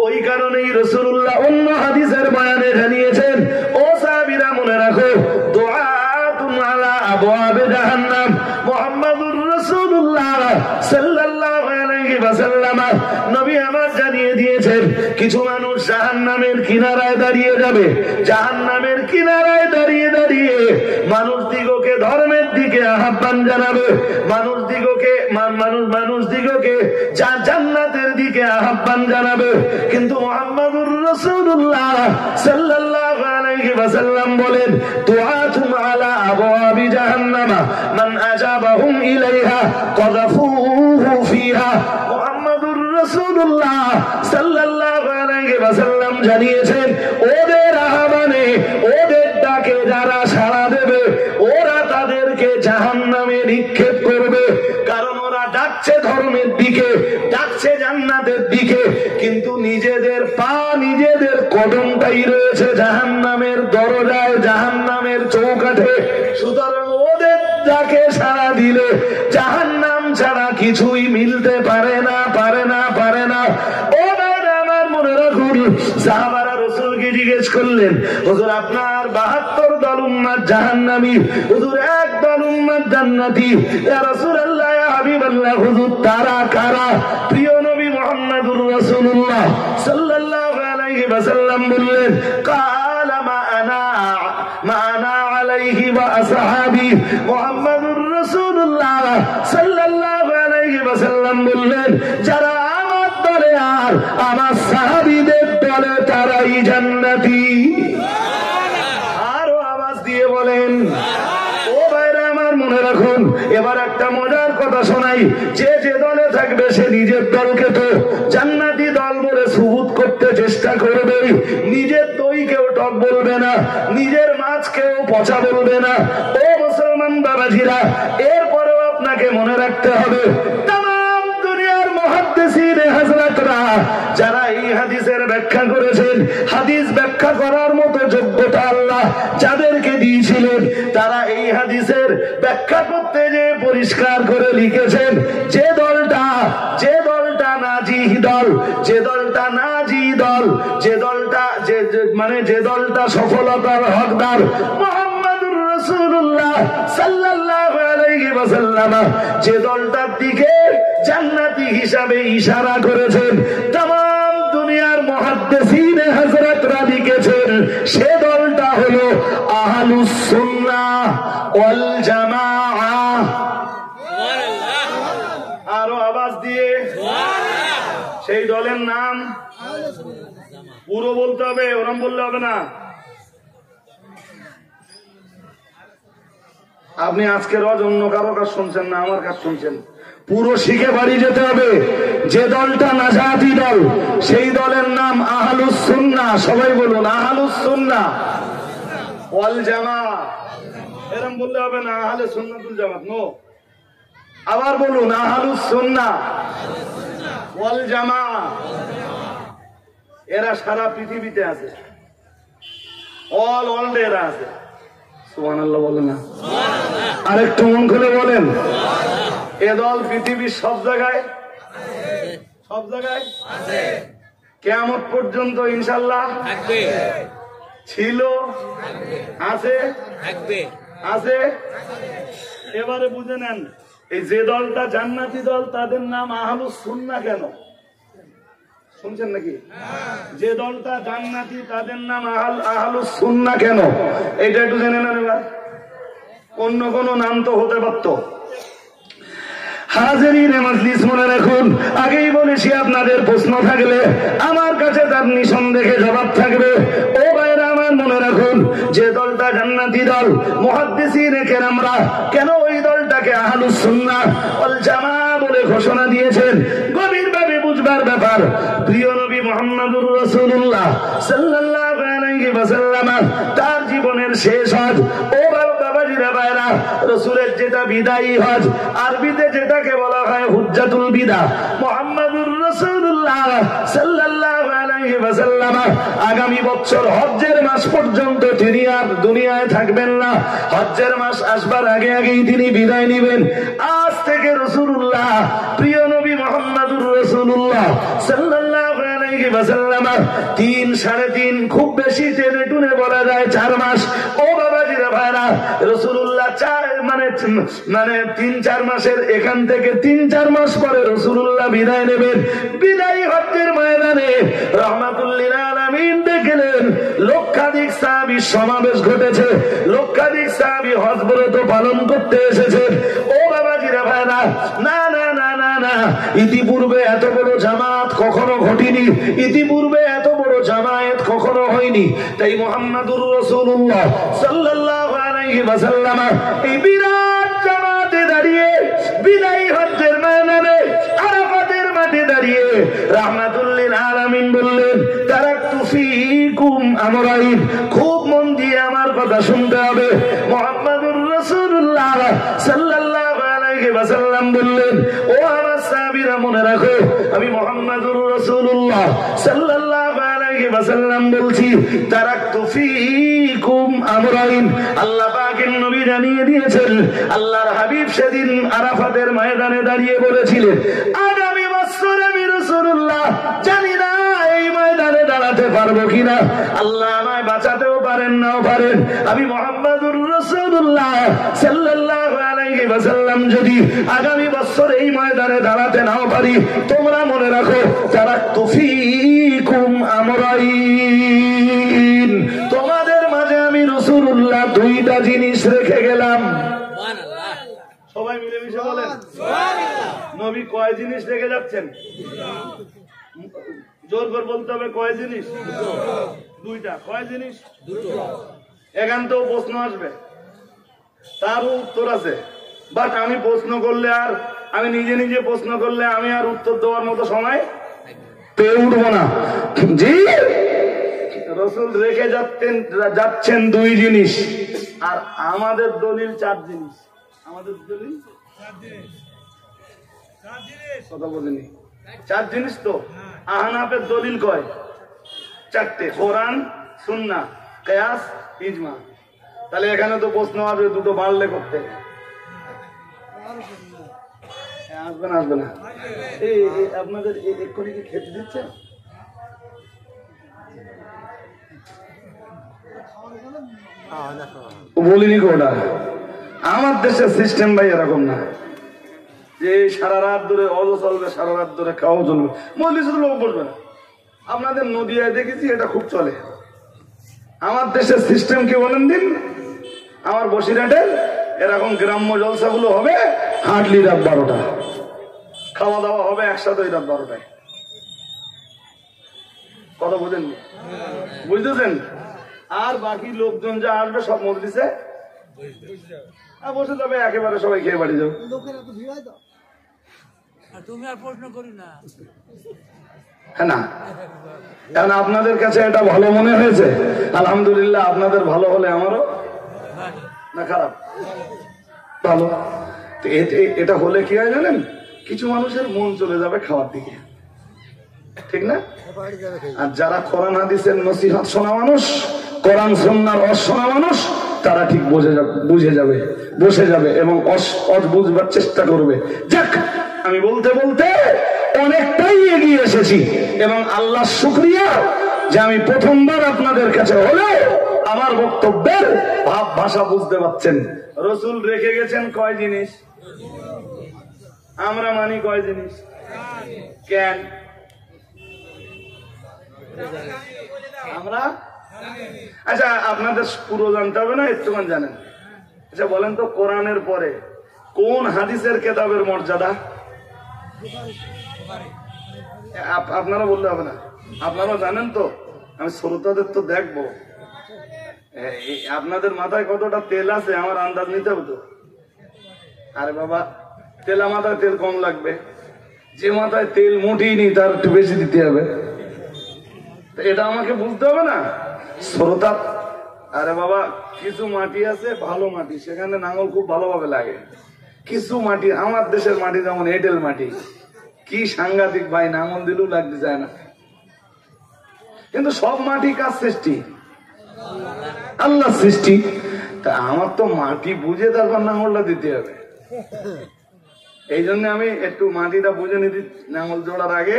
ওই কারণেই রাসূলুল্লাহ অন্য হাদিসের বয়ানে জানিয়েছেন, ও সাহাবীরা মনে রাখো দুআতুন আলা আবওয়াবে জাহান্নাম। মুহাম্মাদুর রাসূলুল্লাহ সাল্লাল্লাহু আলাইহি ওয়াসাল্লাম নবী আমার জানিয়ে দিয়েছেন কিছু মানুষ জাহান্নামের কিনারায় দাঁড়িয়ে যাবে, জাহান্নামের কিনারায় দাঁড়িয়ে দাঁড়িয়ে মানুষ দিগকে ধর্মের দিকে আহ্বান জানাবে, মানুষ দিগকে জান্নাতের দিকে আহ্বান জানাবে। কিন্তু মুহাম্মাদুর রাসূলুল্লাহ সাল্লাল্লাহু আলাইহি ওয়াসাল্লাম বলেন দুআতুন আলা আবওয়াবি জাহান্নামা মান আজাবাহুম ইলাইহা কাযাফুহু ফিহা। মুহাম্মাদুর রাসূলুল্লাহ সাল্লাল্লাহু আলাইহি ওয়াসাল্লাম জানিয়েছেন, ওদের আহ্বানে ওদের ডাকে যারা সাড়া দেবে ওরা তাদেরকে জাহান্নামে নিক্ষেপ করবে। কারণ ওরা ডাকছে ধর্মের দিকে, ডাকছে জান্নাতের দিকে, কিন্তু নিজেদের পা নিজেদের কদমটাই রয়েছে জাহান্নামের দরজায়, জাহান্নামের চৌকাঠে। সুতরাং ওদের ডাকে সাড়া দিলে জাহান্নাম ছাড়া কিছুই মিলতে পারে না, পারে না, পারে না। ও ভাইরা আমার, মনে রাখুন, সাহাবারা রাসূলকে জিজ্ঞেস করলেন, হুজুর আপনার 72 দল উম্মত জাহান্নামী, হুজুর এক দল উম্মত জান্নাতি, ইয়া রাসূলুল্লাহ, ইয়া হাবিবাল্লাহ, হুজুর তারা কারা? প্রিয় নবী মুহাম্মদুর রাসূলুল্লাহ সাল্লাল্লাহু আলাইহি ওয়াসাল্লাম বললেন, কালা মা আনা আলাইহি ওয়া আসহাবি। মুহাম্মদুর রাসূলুল্লাহ সাল্লাল্লাহু আলাইহি ওয়াসাল্লাম বললেন, যারা আমার দলে আর আমার সাহাবীদের দলে তারাই জান্নাতি। আরো আওয়াজ দিয়ে বলেন। ও ভাইরা আমার, মনে রাখুন, এবার একটা মজার কথা শোনাই। যে যে দলে থাকবে সে নিজের দলকে তো জান্নাতি দল বলে সুবুত করতে চেষ্টা করবে। নিজের দই কেউ টক বলবে না, নিজের মাছ কেউ পচা বলবে না। ও মুসলমান বাবাজিরা, এরপরেও আপনাকে মনে রাখতে হবে, তামাম দুনিয়ার মুহাদ্দিসিন হযরতরা যারা এই হাদিসের ব্যাখ্যা করেছেন, হাদিস ব্যাখ্যা করার মতো যোগ্যতা আল্লাহ যাদেরকে দিয়েছিলেন, তারা এই হাদিসের ব্যাখ্যা করতে যে পরিষ্কার করে লিখেছেন, যে দলটা নাজি দল, যে দলটা নাজি দল, যে দলটা যে দলটা সফলতার হকদার মুহাম্মদুর রাসূলুল্লাহ সাল্লাল্লাহু আলাইহি ওয়াসাল্লাম যে দলটার দিকে জান্নাতি হিসাবে ইশারা করেছেন, তামাম দুনিয়ার মুহাদ্দিসিন হযরতরা লিখেছেন, সে দলটা হলো আহলুস সুন্নাহ ওয়াল জামাআহ। আরো আওয়াজ দিয়ে। সেই দলের নাম পুরো বলতে হবে, ওরম বললে হবে না। আপনি আজকে রোজ অন্য কারো কাজ শুনছেন না, আমার কাজ শুনছেন। পুরো শিখে বাড়ি যেতে হবে। যে দলটা নাজাতি দল, সেই দলের নাম আহলুস সুন্নাহ। সবাই বলুন, আহলুস সুন্নাহ ওয়াল জামাআহ। এরকম বললে হবে না, আহলে সুন্নাতুল জামাত। নো, আবার বলুন, আহলুস সুন্নাহ ওয়াল জামাআহ। এরা সারা পৃথিবীতে আছে, অল ওয়ার্ল্ডে এরা আছে। সুবহানাল্লাহ বলেন না? আরেকটু মন খুলে বলেন। এ দল পৃথিবীর সব জায়গায় আছে, কিয়ামত পর্যন্ত ইনশাআল্লাহ থাকবে, ছিল, আছে, আছে। এবারে বুঝে নেন, এই যে দলটা জান্নাতি দল তাদের নাম আহলুস সুন্নাহ কেন? শুনছেন নাকি? যে দলটা জান্নাতি তাদের নাম আহলুস সুন্নাহ কেন? এইটা একটু জেনে নেন। এবার অন্য কোন নাম তো হতে পারত। হাজিরিনে মাজলিস, মনে রাখুন, আগেই বলেছি, আপনাদের প্রশ্ন থাকলে আমার কাছে তার নিঃসন্দেহে জবাব থাকবে। ও ভাইরা আমার, মনে রাখুন, যে দলটা জান্নাতি দল, মুহাদ্দিসিনে কেরামরা কেন ওই দলটাকে আহলুস সুন্নাহ ওয়াল জামাআহ বলে ঘোষণা দিয়েছেন, গভীরভাবে বুঝবার ব্যাপার। প্রিয় নবী মুহাম্মদুর রাসূলুল্লাহ সাল্লাল্লাহু আলাইহি ওয়াসাল্লাম তার জীবনের শেষ হজ, ও বাবাজিরা ভাইরা, রাসূলের যেটা বিদায়ী হজ, আরবিতে যেটাকে বলা হয় হুজ্জাতুল বিদা, মুহাম্মদুর রাসূলুল্লাহ সাল্লাল্লাহু আলাইহি ওয়াসাল্লাম আগামী বছর হজ্জের মাস পর্যন্ত তিনি আর দুনিয়ায় থাকবেন না। হজ্জের মাস আসবার আগে আগেই তিনি বিদায় নেবেন। আজ থেকে রাসূলুল্লাহ, প্রিয় নবী মুহাম্মদুর রাসূলুল্লাহ সাল্লাল্লাহু আলাইহি ওয়াসাল্লাম 3-3.5, খুব বেশি টেনে টুনে বলা যায় 4 মাস। ও বাবাজিরা ভাইরা, রাসূলুল্লাহ মানে 3-4 মাসের এখান থেকে 3-4 মাস পরে রাসূলুল্লাহ বিদায় নেবেন। বিদায়ী হজ্জের ময়দানে রাহমাতুল লিল আলামিন দেখলেন লক্ষাধিক সাহাবী সমাবেশ ঘটেছে, লক্ষাধিক সাহাবী হজ ব্রত পালন করতে এসেছে। ও বাবাজিরা ভাইরা, না না না না না, ইতিপূর্বে এত বড় জামাত কখনো ঘটেনি, ইতিপূর্বে এত বড় জামায়াত কখনো হয়নি। তাই মুহাম্মদুর রাসূলুল্লাহ সাল্লাল্লাহু আলাইহি ওয়াসাল্লাম এই বিরাট জামাতে দাঁড়িয়ে বিদায়ী হজ্জের ময়দানে আরাফাতের মাঠে দাঁড়িয়ে দাঁড়িয়ে রাহমাতুল লিল আলামিন বললেন, তারাকতু ফীকুম আমরাইন, খুব মন দিয়ে আমার কথা শুনতে হবে। মুহাম্মাদুর রাসূলুল্লাহ সাল্লাল্লাহু আলাইহি ওয়াসাল্লাম বললেন, ও আমার সাহাবীরা মনে রাখো, আমি মুহাম্মাদুর রাসূলুল্লাহ সাল্লাল্লাহু আলাইহি ওয়াসাল্লাম বলছি, তারাকতু ফীকুম আমরাইন। আল্লাহ পাকের নবী জানিয়ে দিয়েছেন, আল্লাহর হাবিব সেদিন আরাফাতের ময়দানে দাঁড়িয়ে বলেছিলেন, আগামী বছর আমি রাসূলুল্লাহ জানি না এই ময়দানে দাঁড়াতে পারবো কিনা, আল্লাহ আমায় বাঁচাতেও পারেন নাও পারেন। আমি মুহাম্মাদুর রাসূলুল্লাহ সাল্লাল্লাহু আলাইহি ওয়াসাল্লাম যদি আগামী বছর এই ময়দানে দাঁড়াতে নাও পারি, তোমরা মনে রাখো, তারাকতু ফীকুম আমরাইন, তোমাদের মাঝে আমি রাসূলুল্লাহ দুইটা জিনিস রেখে গেলাম। সবাই মিলেমিশে বলেন সুবহানাল্লাহ। নবী কয় জিনিস রেখে যাচ্ছেন? জোর করে বলতে হবে, কয় জিনিস? দুইটা। কয় জিনিস? এখান তো প্রশ্ন আসবে, তারও উত্তর আছে, বাট আমি প্রশ্ন করলে আর আমি নিজে নিজে প্রশ্ন করলে আমি আর উত্তর দেওয়ার মতো সময় পেয়ে উঠবো না। জি, রাসূল রেখে যাচ্ছেন দুই জিনিস, আর আমাদের দলিল চার জিনিস। আমাদের দলিল কথা বলিনি, চার জিনিস তো। আহনাফের দলিল কয়? চারটে, কোরআন, সুন্নাহ, কিয়াস, ইজমা। তাহলে এখানে তো প্রশ্ন আসবে, দুটো বাড়লে করতে আসবে না? আসবে না? এই আপনাদের এক্ষুনি কি খেতে দিচ্ছে? বলিনি কোটা। আমার দেশের সিস্টেম ভাই এরকম না যে সারা রাত ধরে অজো চলবে, সারা রাত ধরে খাওয়া চলবে, মজলিসে লোক বসবে না। আপনাদের নদিয়ায় দেখেছি এটা খুব চলে। আমার দেশের সিস্টেম কি বলেন দিন? আমার বসিরহাটের এরকম গ্রাম্য জলসাগুলো হবে হার্ডলি রাত 12টা, খাওয়া দাওয়া হবে একসাথে ওই রাত 12টায়। কথা বুঝেননি? বুঝতেছেন? আর বাকি লোকজন যা আসবে সব মজলিসে বসে যাবে, একেবারে সবাই খেয়ে বাড়ি যাবে। হ্যাঁ না, এখন আপনাদের কাছে এটা ভালো মনে হয়েছে, আলহামদুলিল্লাহ। আপনাদের ভালো হলে আমারও না খারাপ, ভালো। এটা হলে কি হয় জানেন? কিছু মানুষের মন চলে যাবে খাওয়ার দিকে, ঠিক না? আর যারা কোরআন হাদিসের নসিহত শোনা মানুষ, কোরআন সুন্নাহর রস শোনা মানুষ, তারা ঠিক বুঝে যাবে, বসে যাবে এবং বুঝবার চেষ্টা করবে। যাক, আমি বলতে বলতে অনেকটাই এগিয়ে এসেছি এবং আল্লাহর শুকরিয়া যে আমি প্রথমবার আপনাদের কাছে হলে আমার বক্তব্যের ভাব ভাষা বুঝতে পারছেন। রাসূল রেখে গেছেন কয় জিনিস? আমরা মানি কয় জিনিস? কেন আমরা? আচ্ছা, আপনাদের পুরো জানতে হবে না, একটুখানি জানেন। আচ্ছা বলেন তো, কোরআনের পরে কোন হাদিসের কিতাবের মর্যাদা? আপনারা বললে হবে না, আপনারা জানেন তো। আমি শ্রোতাদের তো দেখবো আপনাদের মাথায় কতটা তেল আছে আমার আন্দাজ নিতে হবে তো। আরে বাবা, তেলা মাথায় তেল কম লাগবে, যে মাথায় তেল মোটেই নেই তার একটু বেশি দিতে হবে। এটা আমাকে বুঝতে হবে না শ্রোতা। আরে বাবা, কিছু মাটি আছে ভালো মাটি, সেখানে নাঙল খুব ভালোভাবে লাগে। কিছু মাটি, আমার দেশের মাটি যেমন এঁটেল মাটি, কি সাংঘাতিক ভাই, নাঙল দিলেও লাগতে চায় না। কিন্তু সব মাটি কার সৃষ্টি? আল্লাহ সৃষ্টি। তা আমার তো মাটি বুঝে তারপর নাঙলটা দিতে হবে। এই জন্য আমি একটু মাটিটা বুঝে নিতে, নাঙল জোড়ার আগে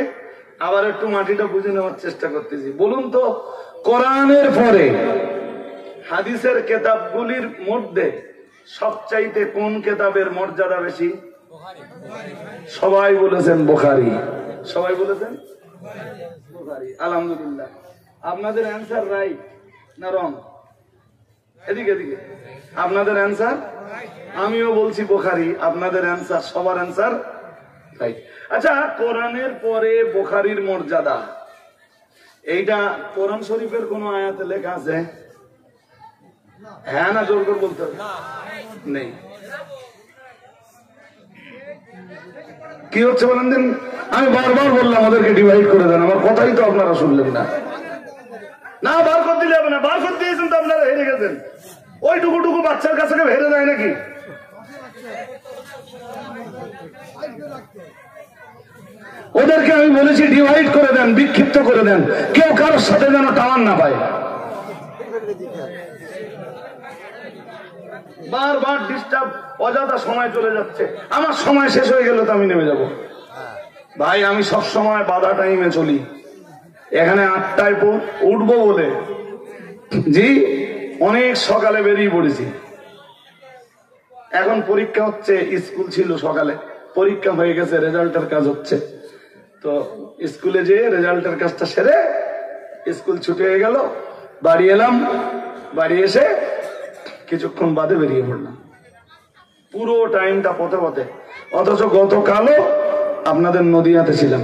আবার একটু মাটিটা বুঝে নেওয়ার চেষ্টা করতেছি। বলুন তো, কোরআনের পরে হাদিসের কেতাবগুলির মধ্যে সবচাইতে কোন কেতাবের মর্যাদা বেশি? সবাই বলেছেন বুখারী। সবাই বলেছেন বুখারী। আলহামদুলিল্লাহ। আপনাদের অ্যান্সার রাইট না রং? এদিকে এদিকে, আপনাদের অ্যান্সার, আমিও বলছি বুখারী, আপনাদের অ্যান্সার, সবার অ্যান্সার রাইট। আচ্ছা, কোরআনের পরে বুখারীর মর্যাদা, এইটা কোরআন শরীফের কোন আয়াতে লেখা আছে? হ্যাঁ না জোর করে বলতে হবে? নেই। কি হচ্ছে বলেন দিন? আমি বারবার বললাম ওদেরকে ডিভাইড করে দেন, আমার কথাই তো আপনারা শুনলেন না। না বার করে দিলে হবে না, বার করে দিয়েছেন তো আপনারা হেরে গেছেন। ওই টুকু বাচ্চার কাছে হেরে যায় নাকি? ওদেরকে আমি বলেছি ডিভাইড করে দেন, বিক্ষিপ্ত করে দেন, কেউ কারোর সাথে যেন টাওয়ার না পায়। বারবার ডিস্টার্ব, অযথা সময় চলে যাচ্ছে। আমার সময় শেষ হয়ে গেল তো আমি নেমে যাব। ভাই আমি সব সময় বাধা টাইমে চলি। এখানে 8টায় উঠবো বলে জি অনেক সকালে বেরিয়ে পড়েছি। এখন পরীক্ষা হচ্ছে, স্কুল ছিল সকালে, পরীক্ষা হয়ে গেছে, রেজাল্টের কাজ হচ্ছে। তো স্কুলে যেয়ে রেজাল্টের কাজটা সেরে স্কুল ছুটি হয়ে গেল, বাড়ি এলাম, বাড়ি এসে কিছুক্ষণ বাদে বেরিয়ে পড়লাম। পুরো টাইমটা পথে পথে। অথচ গতকালও আপনাদের নদিয়াতে ছিলাম।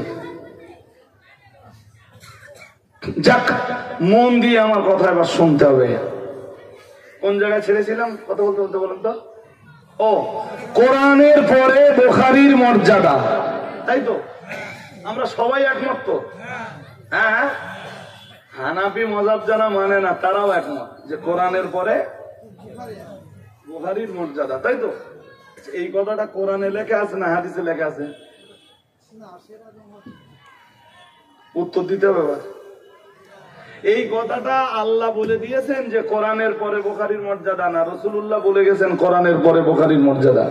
যাক, মন দিয়ে আমার কথা এবার শুনতে হবে। কোন জায়গায় ছেড়েছিলাম কথা বলতে বলতে বলেন তো? ও, কোরআনের পরে বুখারীর মর্যাদা, তাই তো? আমরা সবাই একমত তো? হ্যাঁ, হানাফি মাযহাব যারা মানে না তারাও একমত যে কোরআনের পরে বুখারীর মর্যাদা, তাই তো? এই কথাটা কোরআনে লেখা আছে না হাদিসে লেখা আছে? উত্তর দিতে হবে। এই কথাটা আল্লাহ বলে দিয়েছেন যে কোরআনের পরে বুখারীর মর্যাদা, না রাসূলুল্লাহ বলে গেছেন কোরআনের পরে বুখারীর মর্যাদা?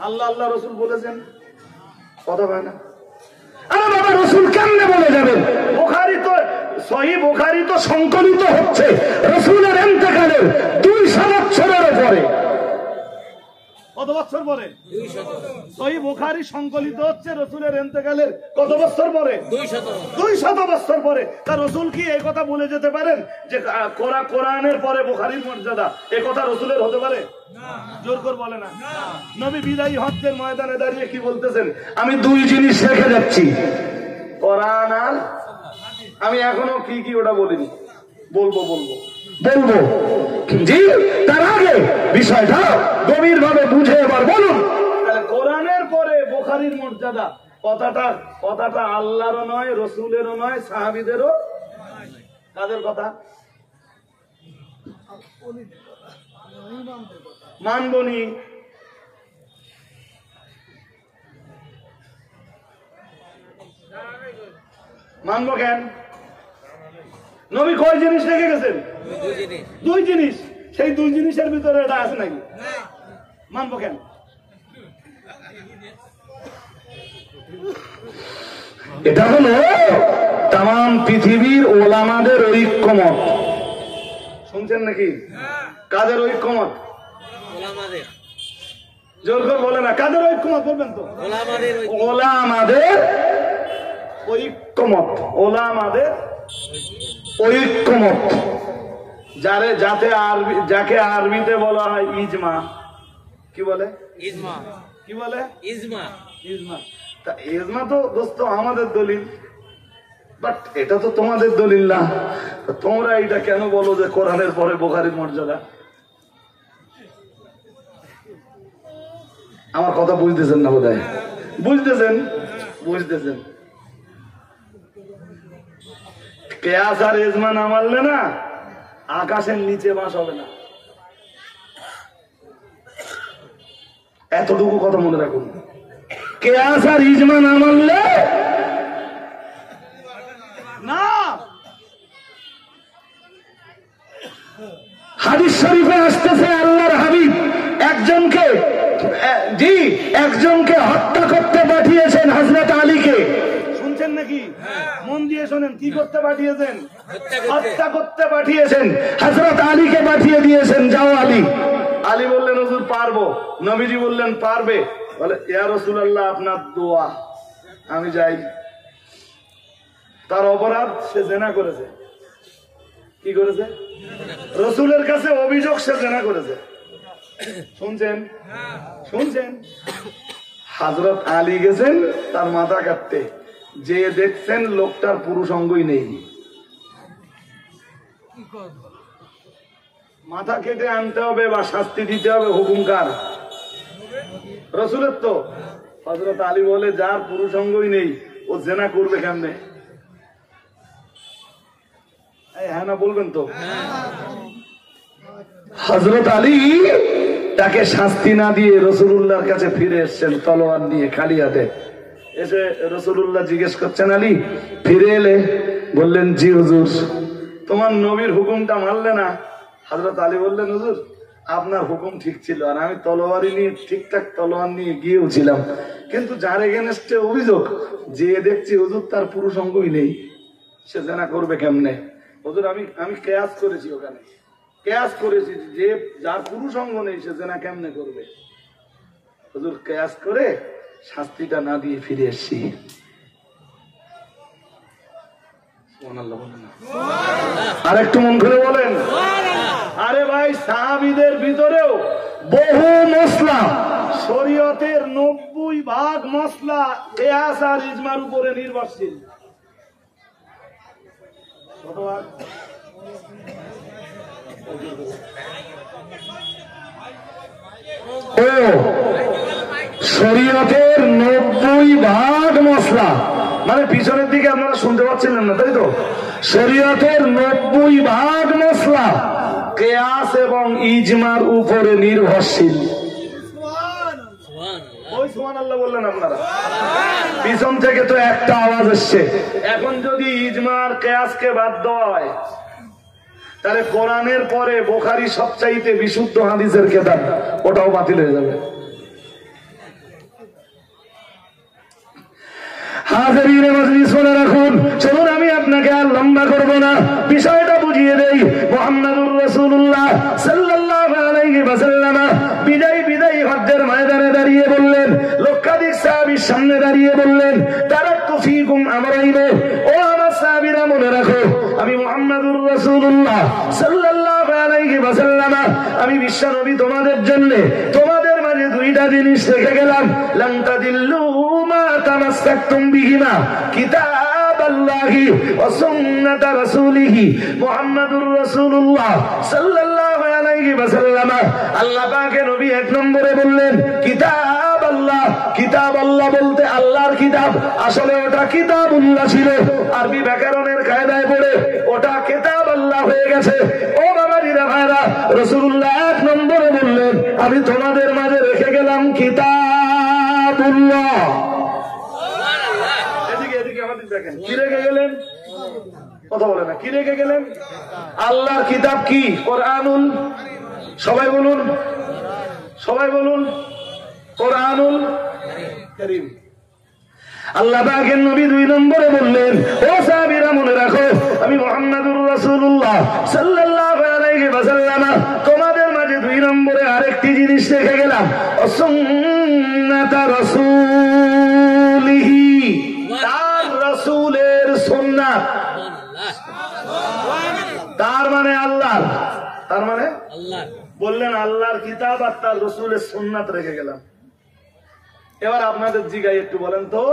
আল্লাহ আল্লাহ রাসূল বলেছেন, কথা হয় না? আরে বাবা, রাসূল কেমনে বলে যাবেন? বুখারী তো, সহিহ বুখারী তো সংকলিত হচ্ছে রাসূলের ইন্তেকালের 200 বছরের পরে। কত বছর পরে? 200। সহিহ বুখারী সংকলিত হচ্ছে রাসূলের ইন্তেকালের কত বছর পরে? 200 বছর পরে। তা রাসূল কি এই কথা বলে যেতে পারেন যে কোরআনের পরে বুখারীর মর্যাদা? এই কথা রাসূলের হতে পারে? না। জোর করে বলে না। নবী বিদায়ী হজ্জের ময়দানে দাঁড়িয়ে কি বলতেছেন? আমি 2 জিনিস রেখে যাচ্ছি, কোরআন আর, আমি এখনো কি ওটা বলিনি, বলবো জি। তার আগে বিষয়টা গভীর ভাবে বুঝে এবার বলুন। কোরআনের পরে বুখারীর মর্যাদা কথাটা আল্লাহরও নয়, রাসূলেরও নয়, সাহাবীদেরও। কাদের কথা মানবনি? মানবো কেন? নবী কয় জিনিস রেখে গেছেন? 2 জিনিস। সেই 2 জিনিসের ভিতরে এটা আছে নাকি? মানবো কেন? এটা হলো তাম পৃথিবীর ওলামাদের ঐক্যমত। শুনছেন নাকি? কাদের ঐক্যমত? জোর করে বলে না, কাদের ঐক্যমত বলবেন তো? ওলামাদের ঐক্যমত। ওলামাদের ঐক্যমত, যাকে আরবিতে বলা হয় ইজমা। কি বলে? ইজমা। কি বলে? ইজমা। তা ইজমা তো দোস্ত আমাদের দলিল, বাট এটা তো তোমাদের দলিল না। তোমরা এটা কেন বলো যে কোরআনের পরে বুখারীর মর্যাদা? আমার কথা বুঝতেছেন না বোধহয়? বুঝতেছেন। কিয়াস আর ইজমা না মানলে না আকাশের নিচে বাস হবে না। এতটুকু কথা মনে রাখুন। কিয়াস আর ইজমা না মানলে না। হাদিস শরীফে আসতেছে আল্লাহর হাবিব একজনকে হত্যা করতে পাঠিয়েছেন, হযরত আলীকে। শুনছেন নাকি? মন দিয়ে শোনেন। কি করতে পাঠিয়েছেন? হত্যা করতে পাঠিয়েছেন। হযরত আলীকে পাঠিয়ে দিয়েছেন, যাও আলী। আলী বললেন হুজুর পারবো। নবীজি বললেন পারবে? বলে ইয়া রাসূলুল্লাহ আপনার দোয়া, আমি যাই। তার অপরাধ, সে জিনা করেছে। কি করেছে? রাসূলের কাছে অভিযোগ সে জিনা করেছে। শুনছেন? হযরত আলী গেছেন তার মাথা কাটতে, যে দেখছেন লোকটার পুরুষ অঙ্গই নেই। মাথা কেটে আনতে হবে বা শাস্তি দিতে হবে, হুকুমকার। রসুলের তো। হযরত আলী বলে যার পুরুষাঙ্গই নেই ও জেনা করবে কেমনে? হ্যাঁ না বলবেন তো? হযরত আলী তাকে শাস্তি না দিয়ে রাসূলুল্লাহর কাছে ফিরে এসেছেন তলোয়ার নিয়ে খালি হাতে। এসে রাসূলুল্লাহ জিজ্ঞেস করছেন, আলী ফিরে এলে? বললেন, জি হুজুর। তোমার নবীর হুকুমটা মানলে না? হযরত আলী বললেন, হুজুর আপনার হুকুম ঠিক ছিল, আর আমি তলোয়ারি নিয়ে ঠিকঠাক তলোয়ার নিয়ে গিয়েও ছিলাম, কিন্তু যার এগেনস্টে অভিযোগ যে দেখছি হুজুর তার পুরুষাঙ্গই নেই, সে জেনা করবে কেমনে? হুজুর আমি কিয়াস করেছি, ওখানে কিয়াস করেছি যে যার পুরুষাঙ্গ নেই সে জেনা কেমনে করবে। হুজুর কিয়াস করে শাস্তিটা না দিয়ে ফিরে এসেছি। আর একটু মন করে বলেন। আরে ভাই, সাহাবীদের ভিতরেও বহু মসলা, শরীয়তের 90% মসলা কিয়াস আর ইজমার উপরে নির্ভরশীল। শরীয়তের 90% মসলা, মানে পিছনের দিকে আপনারা শুনতে পাচ্ছিলেন না, তাই তো? শরীয়তের 90% মসলা কিয়াস এবং ইজমার উপরে নির্ভরশীল। ওই সুবহানাল্লাহ বললেন আপনারা? পিছন থেকে তো একটা আওয়াজ আসছে। এখন যদি ইজমার কিয়াসকে বাদ দেওয়া হয়, তাহলে কোরআনের পরে বুখারী সবচাইতে বিশুদ্ধ হাদিসের কিতাব, ওটাও বাতিল হয়ে যাবে। হাজিরিনে মজলিস শুনে রাখুন। চলুন আমি আপনাকে আর লম্বা করব না, বিষয়টা বুঝিয়ে দেই। মুহাম্মাদুর রাসূলুল্লাহ সাল্লাল্লাহু আলাইহি ওয়াসাল্লাম বিদায়ী হজ্জের ময়দানে দাঁড়িয়ে বললেন, লক্ষাধিক সাহাবীর সামনে দাঁড়িয়ে বললেন, তারাক্তু ফীকুম আমরাইন, ও আমার সাহাবীরা মনে রাখো, আমি মুহাম্মাদুর রাসূলুল্লাহ সাল্লাল্লাহু আলাইহি ওয়াসাল্লাম, আমি বিশ্বনবী তোমাদের জন্য তোমাদের মাঝে দুইটা জিনিস রেখে গেলাম। লান তাদিল্লু মা তামাসসাকতুম বিহিমা কিতাবাল্লাহি ওয়া সুন্নাত রাসূলিহি মুহাম্মাদুর রাসূলুল্লাহ সাল্লাল্লাহু আলাইহি ওয়াসাল্লাম। আল্লাহ পাকের নবী এক নম্বরে বললেন কিতাবাল্লাহ। কিতাবাল্লাহ বলতে আল্লাহর কিতাব, আসলে ওটা কিতাবুল্লাহ ছিল। আরবি ব্যাকরণের কায়দায় পড়ে ওটা কিতাবাল্লাহ হয়ে গেছে। ও বাবাজিরা ভাইরা, রাসূলুল্লাহ এক নম্বরে বললেন, আমি তোমাদের মাঝে রেখে গেলাম কিতাবুল্লাহ। কি রেখে গেলেন? কথা বলে না, কি রেখে গেলেন? আল্লাহর কিতাব কি? কোরআনুল, সবাই বলুন, সবাই বলুন, কোরআনুল কারীম। আল্লাহ পাকের নবী দুই নম্বরে বললেন, ও সাহাবীরা মনে রাখো, আমি মুহাম্মাদুর রাসূলুল্লাহ সাল্লাল্লাহু আলাইহি ওয়াসাল্লাম তোমাদের মাঝে দুই নম্বরে আরেকটি জিনিস রেখে গেলাম, সুন্নাত রাসূলিহি, তার রাসূলের সুন্নাত। তার মানে আল্লাহ, তার মানে আল্লাহ। বললেন আল্লাহর কিতাব আর তার রাসূলের সুন্নাত রেখে গেলাম। এবার আপনাদের জিগাই একটু বলেন তো,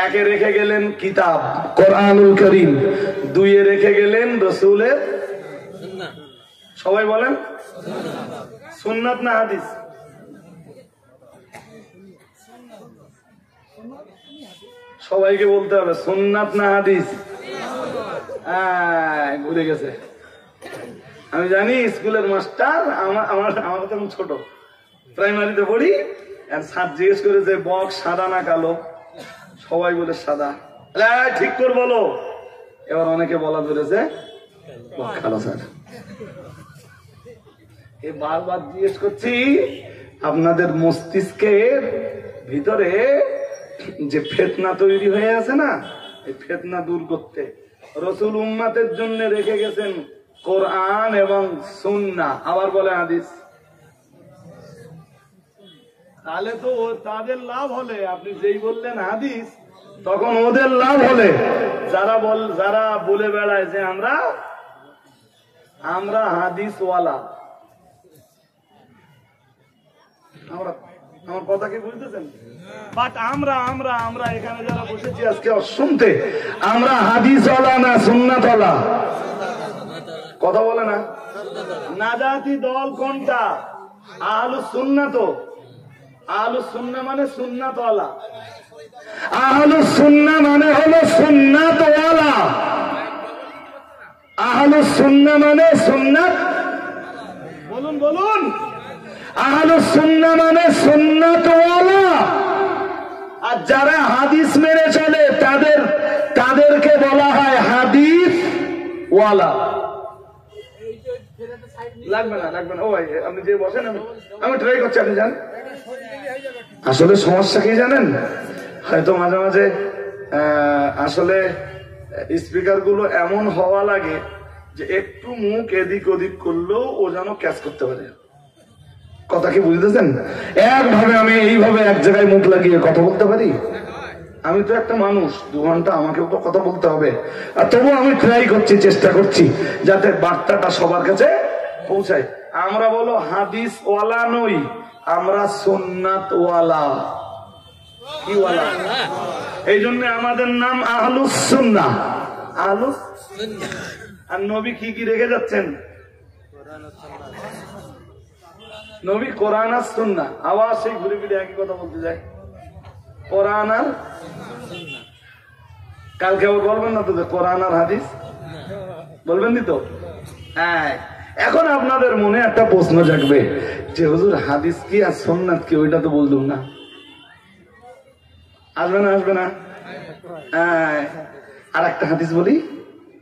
একে রেখে গেলেন কিতাব কোরআনুল কারীম, দুইয়ে রেখে গেলেন রাসূলের সুন্নাত। সবাই বলেন সুন্নাত না হাদিস? সবাইকে বলতে হবে সুন্নাত না হাদিস। ভুলে গেছে। আমি জানি স্কুলের মাস্টার, আমার তখন ছোট, প্রাইমারিতে পড়ি, স্যার জিজ্ঞেস করে যে বক্স সাদা না কালো? সবাই বলে সাদা। ঠিক করে বলো। এবার অনেকে বলা ধরেছে কালো স্যার। বারবার জিজ্ঞেস করছি, আপনাদের মস্তিষ্কের ভিতরে যে ফিতনা তৈরি হয়ে আছে না, এই ফিতনা দূর করতে রাসূল উম্মতের জন্য রেখে গেছেন কোরআন এবং সুন্নাহ, আবার বলে হাদিস। তাহলে তো তাদের লাভ হলে, আপনি যেই বললেন হাদিস, তখন ওদের লাভ হলে। যারা বলে বেড়ায় যে আমরা হাদিসওয়ালা, আমার কথা কি বুঝতেছেন? বাট আমরা এখানে যারা বসেছি আজকে শুনতে, আমরা হাদিসওয়ালা না সুন্নাতওয়ালা? কথা বলে না? নাজাতি দল কোনটা? আহলুস সুন্নাহ। আহলুস সুন্নাহ মানে সুন্নাতওয়ালা, আহলুস সুন্নাহ মানে হলো সুন্নাতওয়ালা, আহলুস সুন্নাহ মানে সুন্নাত, বলুন বলুন, আহলুস সুন্নাহ মানে সুন্নাতওয়ালা। আর যারা হাদিস মেনে চলে তাদেরকে বলা হয় হাদিস ওয়ালা। লাগবে না ও ভাই, আপনি যে বসেন আমি ট্রাই করছি, আপনি জান। আসলে সমস্যা কি জানেন, হয়তো মাঝে মাঝে আসলে স্পিকার গুলো এমন হওয়া লাগে যে একটু মুখ এদিক ওদিক করলেও ও যেন ক্যাচ করতে পারে। কথা কি বুঝতেছেন? একভাবে আমি এইভাবে এক জায়গায় মুখ লাগিয়ে কথা বলতে পারি? আমি তো একটা মানুষ, 2 ঘন্টা আমাকেও তো কথা বলতে হবে। আর তবুও আমি ট্রাই করছি, চেষ্টা করছি যাতে বার্তাটা সবার কাছে পৌঁছায়। আমরা বলো হাদিস ওয়ালা নই, আমরা সুন্নাত ওয়ালা। কি ওয়ালা? এই জন্য আমাদের নাম আহলুস সুন্নাহ। আহলুস সুন্নাহ। আর নবী কি কি রেখে যাচ্ছেন? নবী কোরআন আর সুন্নাহ। আওয়াজ সেই ঘুরে ফিরে একই কথা বলতে যায়, কোরআন আর। কালকে আবার বলবেন না তো যে কোরআন আর হাদিস? বলবেন নি তো? হ্যাঁ। এখন আপনাদের মনে একটা প্রশ্ন জাগবে যে হুজুর হাদিস কি আর সুন্নাত কি, ওইটা তো বললুম না। আসবে না? আসবে না? আর একটা হাদিস বলি,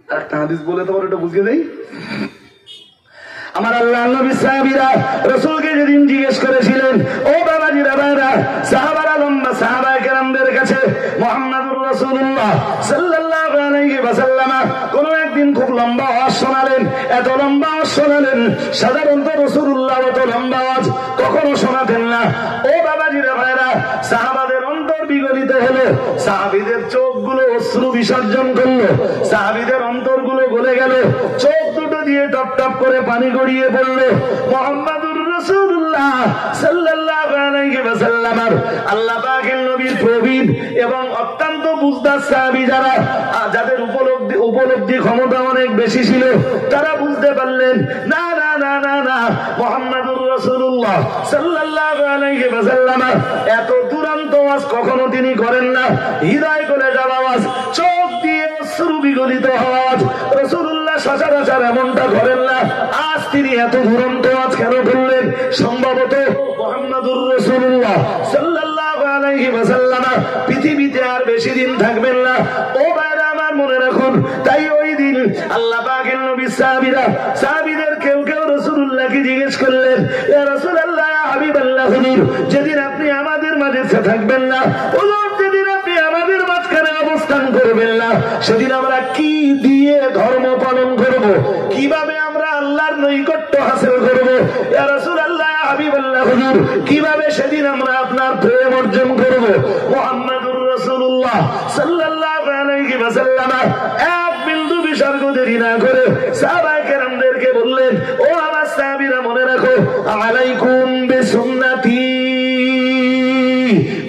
আর একটা হাদিস বলে তোমার ওটা বুঝিয়ে দেই। আমার আল্লাহ নবী সাহাবীরা রাসূলকে যেদিন জিজ্ঞেস করেছিলেন, ও বাবাজিরা ভাইরা, সাহাবারা লম্বা সাহাবায়ে কেরামদের কাছে মুহাম্মদুর রাসূলুল্লাহ সাল্লাল্লাহু আলাইহি ওয়াসাল্লাম কোন একদিন খুব লম্বা আওয়াজ শোনালেন, এত লম্বা আওয়াজ শোনালেন, সাধারণত রাসূলুল্লাহ এত লম্বা আওয়াজ কখনো শোনাতেন না। ও বাবাজিরা ভাইরা, সাহাবাদের অন্তর বিগলিত হলো, সাহাবীদের চোখগুলো অশ্রু বিসর্জন করলো, সাহাবীদের অন্তরগুলো গলে গেল, চোখ দুটো দিয়ে টপ টপ করে পানি গড়িয়ে পড়ল। মুহাম্মদুর রাসূলুল্লাহ সাল্লাল্লাহু আলাইহি ওয়াসাল্লাম আল্লাহ পাকের নবীর প্রবীণ এবং অত্যন্ত বুঝদার সাহাবী যারা, যাদের উপলব্ধি ক্ষমতা অনেক বেশি ছিল, তারা বুঝতে পারলেন না না না না না, মুহাম্মদুর রাসূলুল্লাহ সাল্লাল্লাহু আলাইহি ওয়াসাল্লাম এত দুরন্ত আওয়াজ কখনো তিনি করেন না। হৃদয় গলে যাওয়া আওয়াজ, চোখ দিয়ে অশ্রু বিগলিত আওয়াজ রাসূলুল্লাহ সচরাচর এমনটা করেন না। আজ তিনি এত দুরন্ত আওয়াজ কেন করলেন? সম্ভবত মুহাম্মদুর রাসূলুল্লাহ সাল্লাল্লাহু আলাইহি ওয়াসাল্লাম পৃথিবীতে আর বেশি দিন থাকবেন না। ও ভাইরা আমার, মনে রাখুন, তাই ওই দিন আল্লাহ পাকের নবী সাহাবীদের কেউ কেউ রাসূলুল্লাহকে জিজ্ঞেস করলেন, ইয়া রাসূলুল্লাহ, ইয়া হাবিবাল্লাহ, হুজুর যেদিন আপনি আমাদের মাঝে থাকবেন না, হুজুর যেদিন আপনি আমাদের মাঝখানে অবস্থান করবেন না, সেদিন আমরা কি দিয়ে ধর্ম পালন করব? কিভাবে আমরা আল্লাহর নৈকট্য হাসিল করব? ইয়া রাসূলুল্লাহ, ইয়া হাবিবাল্লাহ, হুজুর কিভাবে সেদিন আমরা আপনার প্রেম অর্জন করব? মুহাম্মদুর রাসূলুল্লাহ সাল্লাল্লাহু আলাইহি ওয়াসাল্লাম এক বিন্দু বিসর্গ দেরি না করে সাহাবায়ে কেরামদেরকে বললেন, ও আমার সাহাবীরা, মনে রাখো, আলাইকুম বিসুন্নতি।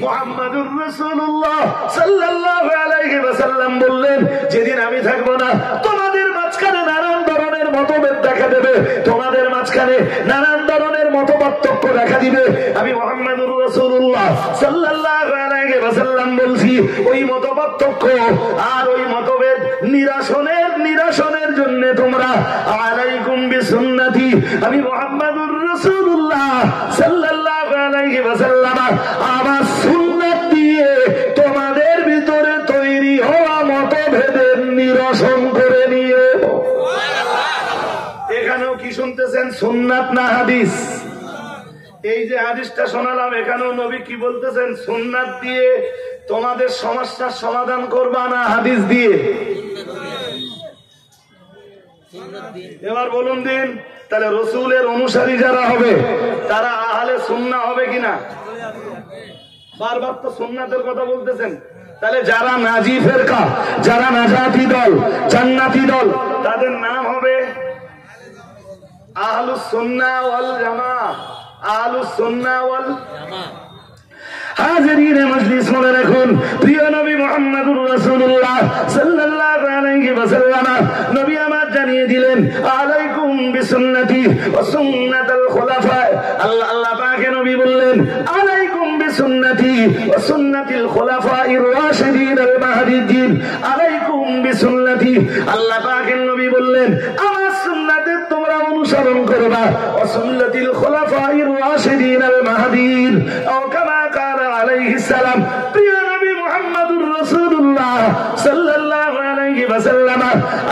মুহাম্মদুর রাসূলুল্লাহ সাল্লাল্লাহু আলাইহি ওয়াসাল্লাম বললেন, যেদিন আমি থাকবো না, তোমাদের মাঝখানে নানান ধরনের মতভেদ দেখা দেবে, তোমাদের মাঝখানে নানান ধরনের মতপার্থক্য দেখা দিবে। আমি মুহাম্মদুর রাসূলুল্লাহ সাল্লাল্লাহু আলাইহি ওয়াসাল্লাম বলছি, ওই মতপার্থক্য আর ওই মতভেদ নিরাসনের জন্য তোমরা আলাইকুম বিসুন্নতি, আমি মুহাম্মদুর রাসূলুল্লাহ সাল্লাল্লাহু আলাইহি ওয়াসাল্লাম আমার সুন্নাত দিয়ে তোমাদের ভিতরে তৈরি হওয়া মতভেদের নিরসন করে নিও। এখানেও কি শুনতেছেন? সুন্নাত না হাদিস? এই যে হাদিসটা শোনালাম, এখানেও নবী কি বলতেছেন? সুন্নাত দিয়ে তোমাদের সমস্যার সমাধান করবা না হাদিস দিয়ে? এবার বলুন দিন, তাহলে রসুলের অনুসারী যারা হবে তারা আহলে সুন্নাহ হবে কিনা? বারবার তো সুন্নাতের কথা বলতেছেন। তাহলে যারা নাজি ফেরকা, যারা নাজাতি দল, জান্নাতি দল, তাদের নাম হবে আহলুস সুন্নাহ ওয়াল জামাআহ। আহলুস সুন্নাহ ওয়াল জামাআহ। হাজিরিনে মজলিস, মনে রাখুন, প্রিয় নবী মুহাম্মদুর রাসূলুল্লাহ সাল্লাল্লাহু আলাইহি ওয়াসাল্লাম নবী আমার জানিয়ে দিলেন, আলাইকুম বিসুন্নতি ওয়া সুন্নাতাল খুলাফা। আল্লাহ পাক নবী বললেন, আলাইকুম বিসুন্নতি ওয়া সুন্নাতিল খুলাফাইর রাশিদিনিল মাহদিয়্যিন আলাইকুম বিসুন্নতি। আল্লাহ পাকের নবী বললেন আমার সুন্নাতে তোমরা অনুসরণ করবা, ওয়া সুন্নাতিল খুলাফাইর রাশিদিনিল মাহদিয়্যিন আও কামা ক্বালা আলাইহিস সালাম। প্রিয় নবী মুহাম্মদুর রাসূলুল্লাহ সাল্লাল্লাহু আলাইহি ওয়াসাল্লাম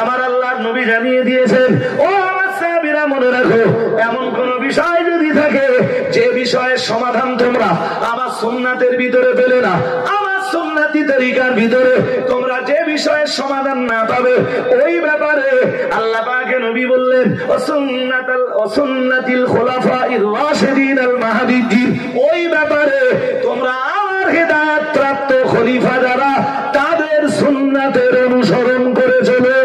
আমার আল্লাহর নবী জানিয়ে দিয়েছেন, ও আমার সাহাবীরা মনে রাখো, এমন কোন বিষয় যদি থাকে যে বিষয়ের সমাধান তোমরা আমার সুন্নাতের ভিতরে পেলে না, আমার সুন্নতি তরিকার ভিতরে তোমরা যে বিষয়ের সমাধান না পাবে, ওই ব্যাপারে আল্লাহ পাকের নবী বললেন ওয়া সুন্নাতিল খুলাফাইর রাশিদিনিল মাহদিয়্যিন, ওই ব্যাপারে তোমরা আমার হেদায়েত প্রাপ্ত খলিফা যারা তাদের সুন্নাতের অনুসরণ করে চলো।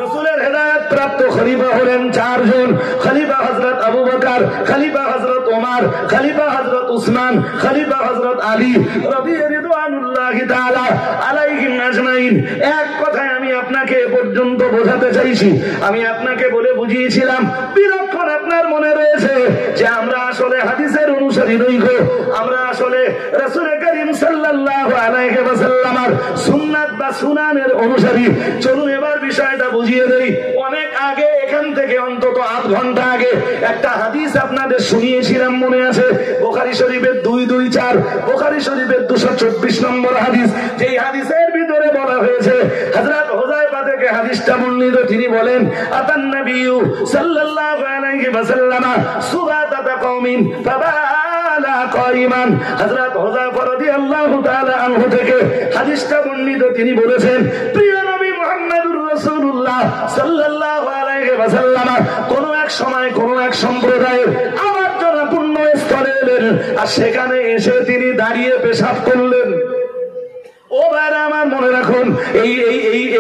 রাসূলের হেদায়েত প্রাপ্ত খলিফা হলেন চারজন, খলিফা হযরত আবু বকর, খলিফা হযরত ওমর, খলিফা হযরত উসমান, খলিফা হযরত আলী রাদিয়াল্লাহু তাআলা আলাইহিম আজমাইন। এক কথায় আমি আপনাকে পর্যন্ত বোঝাতে চাইছি, আমি আপনাকে বলে বুঝিয়েছিলাম, বিরক্ষণ আপনার মনে রয়েছে যে আমরা আসলে হাদিসের অনুসারী নই গো, আমরা আসলে রাসূল করিম সাল্লাল্লাহু আলাইহি ওয়াসাল্লামের সুন্নাত বা সুনানের অনুসারী। চলুন এবার বিষয়টা বুঝিয়ে দেই। অনেক আগে, এখান থেকে অন্তত আধ ঘন্টা আগে একটা হাদিস আপনাদের শুনিয়েছিলাম, মনে আছে? বুখারী শরীফের 224, বুখারী শরীফের 224 নম্বর হাদিস। যেই হাদিসের ভিতরে বলা হয়েছে, হযরত হুযায়ফা থেকে হাদিসটা বর্ণিত, তিনি বলেন আতান নবিয়্যু সাল্লাল্লাহু আলাইহি ওয়াসাল্লাম সুবাতাতা কওমিন ফাবালা কাইমান। হযরত হুযায়ফা রাদিয়াল্লাহু তাআলা আনহু থেকে হাদিসটা বর্ণিত, তিনি বলেছেন প্রিয় নবী মুহাম্মদুর রাসূলুল্লাহ সাল্লাল্লাহু আলাইহি ওয়াসাল্লাম কোন এক সময় কোন এক সম্প্রদায়ের আবর্জনা পূর্ণ স্থলে এলেন, আর সেখানে এসে তিনি দাঁড়িয়ে পেশাব করলেন। ও ভাইরা আমার মনে রাখুন,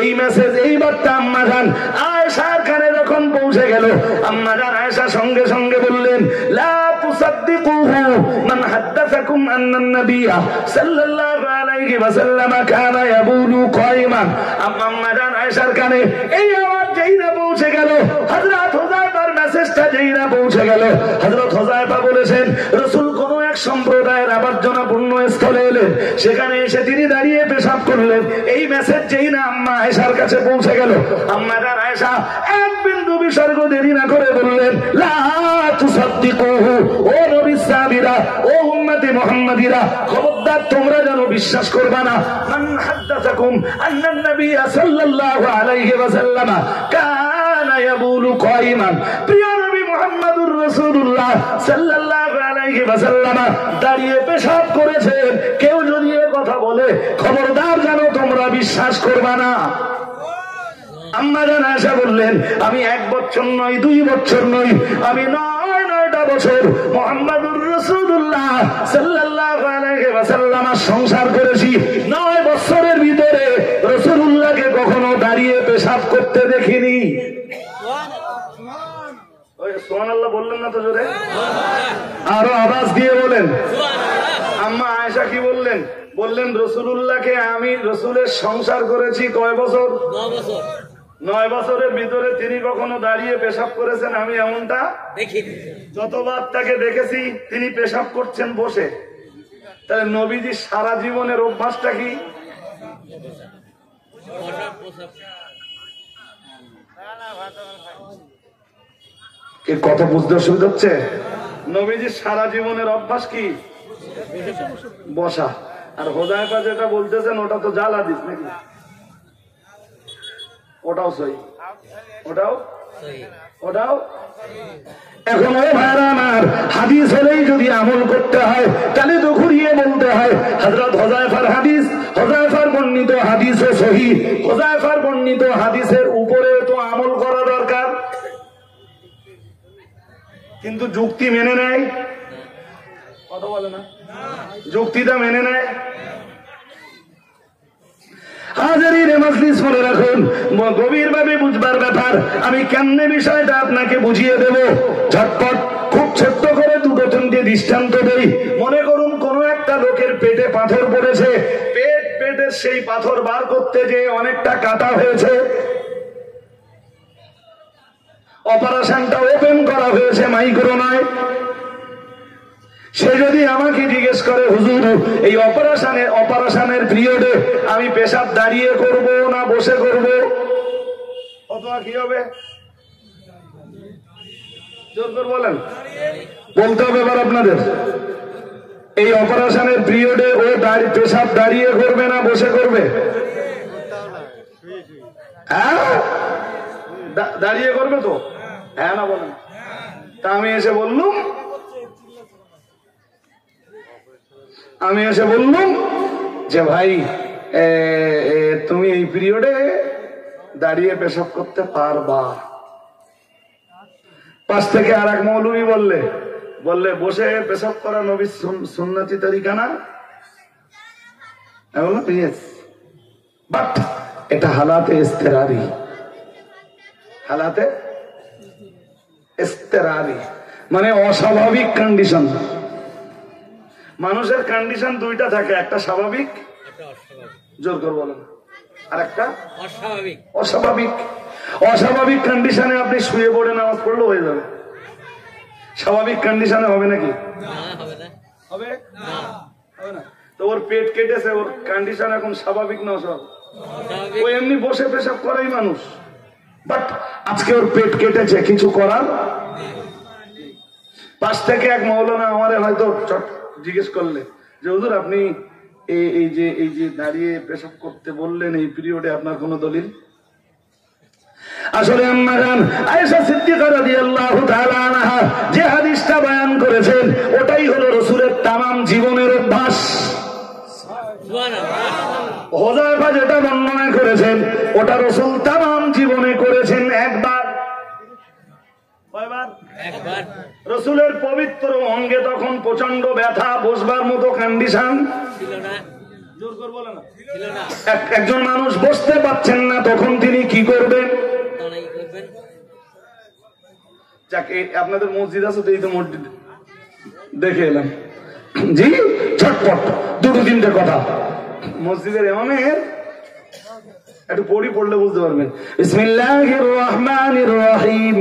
এই মেসেজ, এই বার্তা আম্মা জান আয়েশার কানে যখন পৌঁছে গেল, আম্মা জান আয়েশা সঙ্গে সঙ্গে বললেন লা তুসাদ্দিকুহু মান হাদাসাকুম আন্নান নাবিয়্য সাল্লাল্লাহু আলাইহি ওয়াসাল্লাম কানা ইয়াবুলু কায়মান। আম্মা জান আয়েশার কানে এই আওয়াজ যেই না পৌঁছে গেল, হযরত হুযায়ফার মেসেজটা যেই না পৌঁছে গেল, হযরত হুযায়ফা বলেছেন রাসূল কোন এক সম্প্রদায়ের আবর্জনা পূর্ণ স্থলে এলেন, সেখানে এসে তিনি দাঁড়িয়ে পেশাব করলেন। এই মেসেজ যেই না আম্মা আয়েশার কাছে পৌঁছে গেল, আম্মা জান আয়েশা এক বিন্দু বিসর্গ দেরি না করে বললেন লা তুসাদ্দিকুহু, ও নবীর সাহাবীরা, ও উম্মতে মুহাম্মাদিরা, খবরদার তোমরা যেন বিশ্বাস করবা না। মান হাদাসাকুম আন্নান নাবিয়্য সাল্লাল্লাহু আলাইহি ওয়াসাল্লাম কানা ইয়াবুলু কায়মান। প্রিয় নবী মুহাম্মদুর রাসূলুল্লাহ সাল্লাল্লাহু আলাইহি ওয়াসাল্লাম দাঁড়িয়ে পেশাব করেছেন, কেউ যদি এ কথা বলে খবরদার যেন তোমরা বিশ্বাস করবা না। আম্মা জান আয়েশা বললেন আমি 1 বছর নয়, 2 বছর নয়, আমি 9টা বছর মুহাম্মদুর রাসূলুল্লাহ সাল্লাল্লাহু আলাইহি ওয়াসাল্লাম সংসার করেছি। 9 বছরের ভিতরে রাসূলুল্লাহকে কখনো দাঁড়িয়ে পেশাব করতে দেখিনি। সুবহানাল্লাহ বললেন না তো জোরে? আরো আওয়াজ দিয়ে বলেন। আম্মা আয়েশা কি বললেন? বললেন রাসূলুল্লাহকে আমি রাসূলের সংসার করেছি কয় বছর? 9 বছর। 9 বছরের ভিতরে তিনি কখনো দাঁড়িয়ে পেশাব করেছেন আমি এমনটা দেখিনি। যতবার তাকে দেখেছি তিনি পেশাব করছেন বসে। তাহলে নবীজি সারা জীবনের অভ্যাসটা কি? কথা বুঝতে অসুবিধা হচ্ছে? নবীজির সারা জীবনের অভ্যাস কি? বসা। আর হুযায়ফা যেটা বলতেছেন ওটা তো জাল হাদিস নাকি? ওটাও সহি, ওটাও এখন ও ভাইরা আমার, হাদিস হলেই যদি আমল করতে হয় তাহলে তো ঘুরিয়ে বলতে হয় হযরত হুযায়ফার হাদিস, হুযায়ফার বর্ণিত হাদিসও সহিহ, হুযায়ফার বর্ণিত হাদিসের উপরে তো আমল করা দরকার। কিন্তু যুক্তি মেনে নেয়, কথা বলে না, যুক্তিটা মেনে নেয়। হাজারিনে মজলিস মনে রাখুন, গভীরভাবে বুঝবার ব্যাপার। আমি কেমনে বিষয়টা আপনাকে বুঝিয়ে দেব, ঝটপট খুব ছোট্ট করে 2-3টে দৃষ্টান্ত দেই। মনে করুন কোন একটা লোকের পেটে পাথর পড়েছে, পেটের সেই পাথর বার করতে যে অনেকটা কাটা হয়েছে, অপারেশনটা ওপেন করা হয়েছে, মাইক্রো নয়। সে যদি আমাকে জিজ্ঞেস করে হুজুর এই অপারেশনের পিরিয়ডে আমি পেশাব দাঁড়িয়ে করব না বসে করব, অথবা কি হবে? জোর করে বলেন, বলতে হবে এবার আপনাদের। এই অপারেশনের পিরিয়ডে ও পেশাব দাঁড়িয়ে করবে না বসে করবে? হ্যাঁ, দাঁড়িয়ে করবে তো? হ্যাঁ না বলেন? তা আমি এসে বললুম যে ভাই তুমি এই পিরিয়ডে দাঁড়িয়ে পেশাব করতে পারবা। পাশ থেকে আর এক মৌলবী বললে বসে পেশাব করা নবীর সুন্নতি তরিকা না? আমি বললাম ইয়েস, বাট এটা হালাতে ইস্তেরারি, মানে অস্বাভাবিক কন্ডিশন। মানুষের কন্ডিশন দুইটা থাকে, একটা স্বাভাবিক, জোর করে বলেন, আর একটা অস্বাভাবিক। অস্বাভাবিক কন্ডিশনে আপনি শুয়ে পড়ে নামাজ পড়লেও হয়ে যাবে, স্বাভাবিক কন্ডিশনে হবে নাকি? হবে না। তো ওর পেট কেটেছে, ওর কন্ডিশন এখন স্বাভাবিক না অস্বাভাবিক? ও এমনি বসে পেশাব করাই মানুষ, বাট আজকে ওর পেট কেটেছে, কিছু করার। পাশ থেকে এক মৌলানা আমারে হয়তো জিজ্ঞেস করলে যে হুজুর আপনি এই যে দাঁড়িয়ে পেশাব করতে বললেন এই পিরিয়ডে আপনার কোন দলিল? আসলে আম্মা জান আয়েশা সিদ্দিকা রাদিয়াল্লাহু তাআলা আনহা যে হাদিসটা বয়ান করেছেন ওটাই হলো রাসূলের তামাম জীবনের অভ্যাস। সুবহানাল্লাহ। হুযায়ফা যেটা বর্ণনা করেছেন ওটা রাসূল তামাম জীবনে করেছেন একবার। কয়বার? একবার। রাসূলের পবিত্র অঙ্গে তখন প্রচন্ড ব্যথা, বসবার মতো কন্ডিশন ছিল না। জোর করে বলেন না, ছিল না। একজন মানুষ বসতে পারছেন না, তখন তিনি কি করবেন? যাকে আপনাদের মসজিদ আছে তো, এই তো মসজিদ দেখে এলাম জি, ছটপট দুটো তিনটে কথা মসজিদের ইমামের একটু পড়লে বুঝতে পারবেন। বিসমিল্লাহির রহমানির রহিম,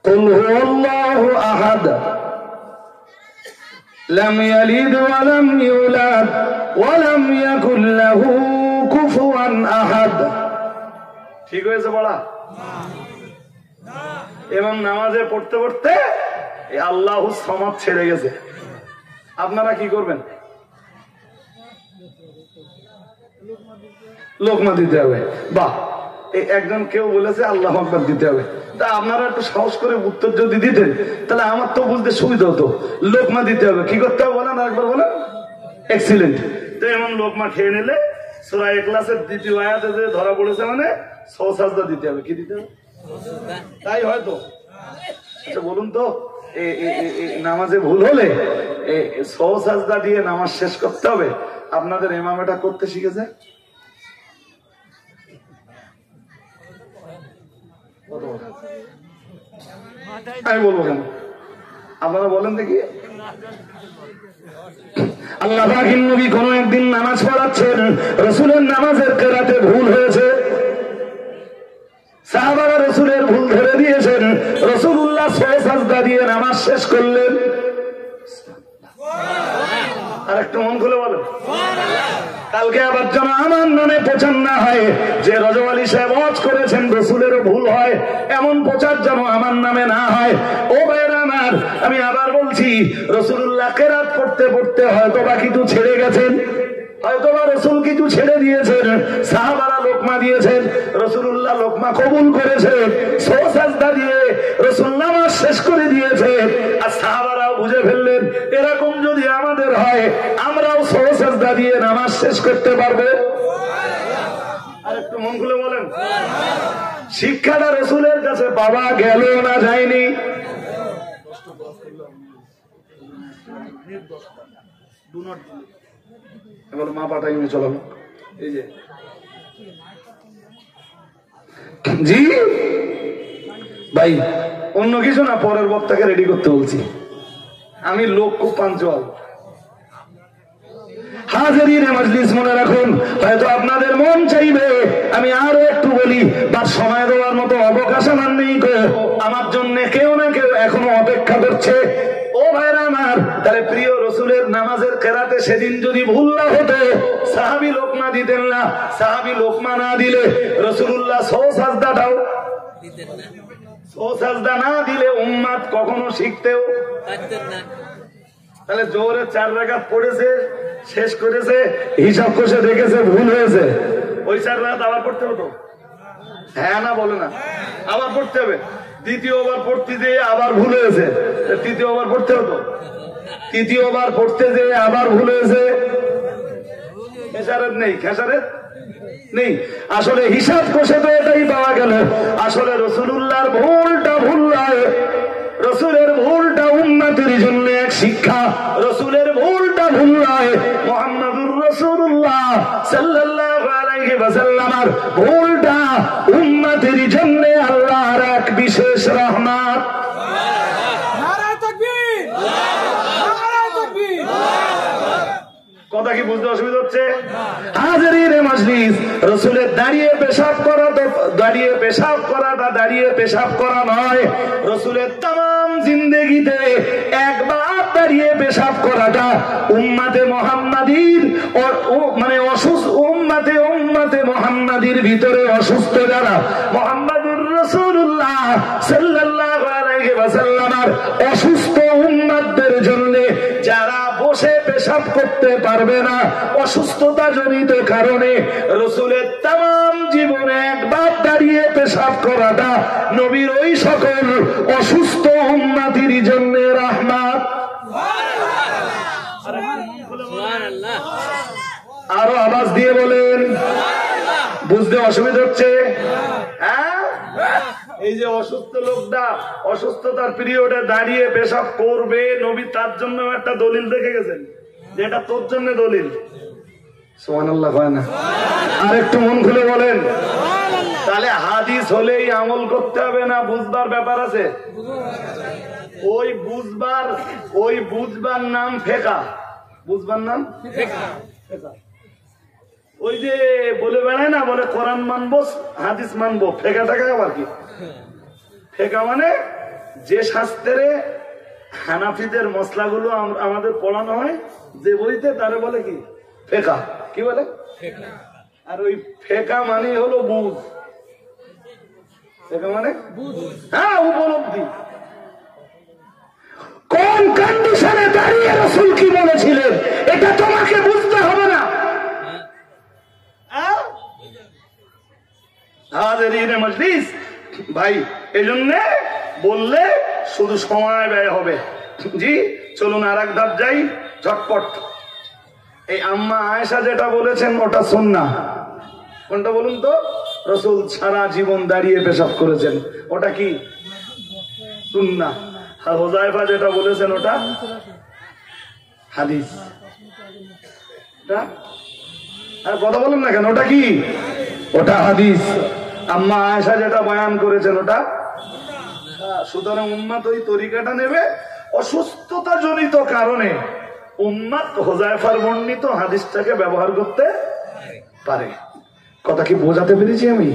কুল হুয়াল্লাহু আহাদ, লাম ইয়ালিদ ওয়া লাম ইউলাদ ওয়া লাম ইয়াকুল লাহু কুফুয়ান আহাদ। ঠিক হয়েছে বলা? এবং নামাজে পড়তে পড়তে আল্লাহু সামাদ ছেড়ে গেছে, আপনারা কি করবেন? লোকমা দিতে হবে। বাহ, একজন কেউ বলেছে আল্লাহু আকবার দিতে হবে। তা আপনারা একটু সাহস করে উত্তর যদি দিতেন তাহলে আমার তো বুঝতে সুবিধা হতো। লোকমা দিতে হবে, কি করতে হবে বলেন, আরেকবার বলেন। এক্সিলেন্ট। তো এমন লোকমা খেয়ে নিলে সূরা ইখলাসের দ্বিতীয় আয়াতে যে ধরা পড়েছে, মানে সাজদা দিতে হবে। কি দিতে হবে? তাই হয়তো। আচ্ছা বলুন তো, নামাজে ভুল হলে সাজদা দিয়ে নামাজ শেষ করতে হবে? আপনাদের ইমাম এটা করতে শিখেছে? আমি বলবো কেন, আপনারা বলেন দেখি। আল্লাহ পাকের নবী কোন একদিন নামাজ পড়াচ্ছেন, রাসূলের নামাজের কেরাতে ভুল হয়েছে। সাহাবারা রাসূলের ভুল ধরে দিয়েছেন, রাসূলুল্লাহ সাজদা দিয়ে নামাজ শেষ করলেন। আর একটু মন খুলে বলেন। কালকে আবার যেন আমার নামে প্রচার না হয় যে রজব আলী সাহেব ওয়াজ করেছেন, রাসূলেরও ভুল হয়, এমন প্রচার যেন আমার নামে না হয়। ও ভাইরা আমার, আমি আবার বলছি, রাসূলুল্লাহ কেরাত পড়তে পড়তে হয়তো বা কিছু ছেড়ে গেছেন, হয়তোবা রাসূল কিছু ছেড়ে দিয়েছেন, সাহাবারা লোকমা দিয়েছেন, রাসূলুল্লাহ লোকমা কবুল করেছেন, সাজদা দিয়ে রাসূল নামাজ শেষ করে দিয়েছে, আর সাহাবারাও বুঝে ফেললেন এরকম যদি আমাদের হয় আমরাও সাজদা দিয়ে নামাজ শেষ করতে পারবো। আর একটু মন খুলে বলেন। শিক্ষাটা রাসূলের কাছে পাওয়া গেল না যায়নি? এবার মা পাঠাই চলাম। এই যে জি ভাই, অন্য কিছু না, পরের বক্তাকে রেডি করতে বলছি। আমি লোক খুব পাঞ্চুয়াল। হাজিরিনে মজলিস মনে রাখুন, হয়তো আপনাদের মন চাইবে আমি আরো একটু বলি, তার সময় দেওয়ার মতো অবকাশ আমার নেই। আমার জন্য কেউ না কেউ এখনো অপেক্ষা করছে। ও ভাইরা আমার, কেরাতে সেদিন যদি ভুল না হতো সাহাবী লোকমা দিতেন না। সাহাবী লোকমা না দিলে রাসূলুল্লাহ সাজদাটাও দিতেন না। সাজদা না দিলে উম্মত কখনো শিখতেও পারতেন না। তাহলে জোরে 4 রাকাত পড়েছে, শেষ করেছে, হিসাব কষে দেখেছে ভুল হয়েছে, ওই 4 রাকাত আবার পড়তে হতো? হ্যাঁ না বলে না? আবার পড়তে হবে। দ্বিতীয়বার পড়তে যেয়ে আবার ভুল হয়েছে, তৃতীয়বার পড়তে হতো? তৃতীয়বার পড়তে যেয়ে আবার ভুল হয়েছে, খেসারত নেই, খেসারত নেই। আসলে হিসাব কষে তো এটাই পাওয়া গেল, আসলে রাসূলুল্লাহর ভুলটা ভুল নয়, রাসূলের ভুলটা উম্মতের জন্য এক শিক্ষা। রাসূলের ভুলটা ভুল নয়, মুহাম্মদুর রাসূলুল্লাহ সাল্লাল্লাহু আলাইহি ওয়াসাল্লামের ভুলটা উম্মতের জন্য আল্লাহর এক বিশেষ রহমত। নারায়ে তাকবীর, নারায়ে তাকবীর। কথা কি বুঝতে অসুবিধা হচ্ছে? হাজিরিনে মজলিস, রাসূলের দাঁড়িয়ে পেশাব করা তো দাঁড়িয়ে পেশাব করাটা দাঁড়িয়ে পেশাব করা নয়, রাসূলের তামাম জিন্দেগিতে একবার দাঁড়িয়ে পেশাব করাটা উম্মতে মুহাম্মাদীর মানে অসুস্থ উম্মতে মুহাম্মাদীর ভিতরে অসুস্থ যারা মুহাম্মদুর রাসূলুল্লাহ সাল্লাল্লাহু আলাইহি ওয়াসাল্লামের অসুস্থ উম্মতদের জন্য যারা বসে পেশাব করতে পারবে না অসুস্থতা জনিত কারণে, রাসূলের তামাম জীবনে একবার দাঁড়িয়ে পেশাব করাটা নবীর ওই সকল অসুস্থ উম্মতের জন্য রহমত। আরো আওয়াজ দিয়ে বলেন, বুঝতে অসুবিধা হচ্ছে? হ্যাঁ, এই যে অসুস্থ লোকটা অসুস্থতার পিরিয়ডে দাঁড়িয়ে পেশাব করবে, নবী তার জন্য একটা দলিল দেখে গেছেন, যেটা তোর জন্য দলিল। সুবহানাল্লাহ হয় না? আর একটু মন খুলে বলেন। তাহলে হাদিস হলেই আমল করতে হবে না, বুঝবার ব্যাপার আছে। ওই বুঝবার নাম ফেকা, বুঝবার নাম ফেকা। ওই যে বলে বেড়ায় না, বলে কোরআন মানবো হাদিস মানবো, ফেকা টাকা আবার কি? ফেকা মানে যে শাস্ত্রে হানাফিদের মশলাগুলো আমাদের পড়ানো হয় যে বইতে, তারে বলে কি ফেকা। কি বলে? আর ওই ফেকা মানে হলো বুঝ। ফেকা মানে হ্যাঁ উপলব্ধি। কোন কন্ডিশনে দাঁড়িয়ে রাসূল কি বলেছিলেন এটা তোমাকে বুঝতে হবে না। হাজিরিনে মজলিস ভাই, এই জন্য বললে শুধু সময় ব্যয় হবে। জি চলুন আর এক ধাপ যাই ঝটপট। এই আম্মা আয়েশা যেটা বলেছেন ওটা সুন্নাহ। কোনটা বলুন তো? রাসূল সারা জীবন দাঁড়িয়ে পেশাব করেছেন, ওটা কি সুন্নাহ। আর হুযায়ফা যেটা বলেছেন ওটা হাদিস। আর কথা বলুন না কেন, ওটা কি? ওটা হাদিস। আম্মা আয়েশা যেটা বয়ান করেছেন ওটা। সুতরাং উম্মত ওই তরিকাটা নেবে, অসুস্থতা জনিত কারণে উম্মত হুযায়ফার বর্ণিত হাদিসটাকে ব্যবহার করতে পারে। কথা কি বোঝাতে পেরেছি আমি?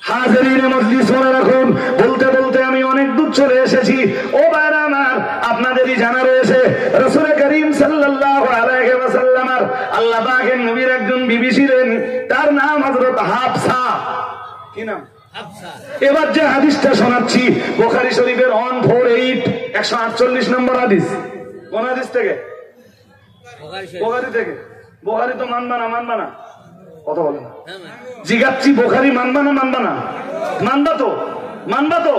হাজিরিনে মজলিস মনে রাখুন, বলতে বলতে আমি অনেক দূর চলে এসেছি। ও ভাইরা আমার, আপনাদেরই জানা রয়েছে রাসূল করিম সাল্লাল্লাহু আলাইহি ওয়াসাল্লামের আল্লাহ পাকের নবীর একজন বিবি ছিলেন, তার নাম হযরত হাফসা। কি নাম? হাফসা। এবার যে হাদিসটা শোনাচ্ছি বুখারী শরীফের 148 নম্বর হাদিস। কোন হাদিস থেকে? বুখারী থেকে। বুখারী তো মানবা না কথা বলে না। জিজ্ঞাসছি বুখারী মানবা না? মানবা তো।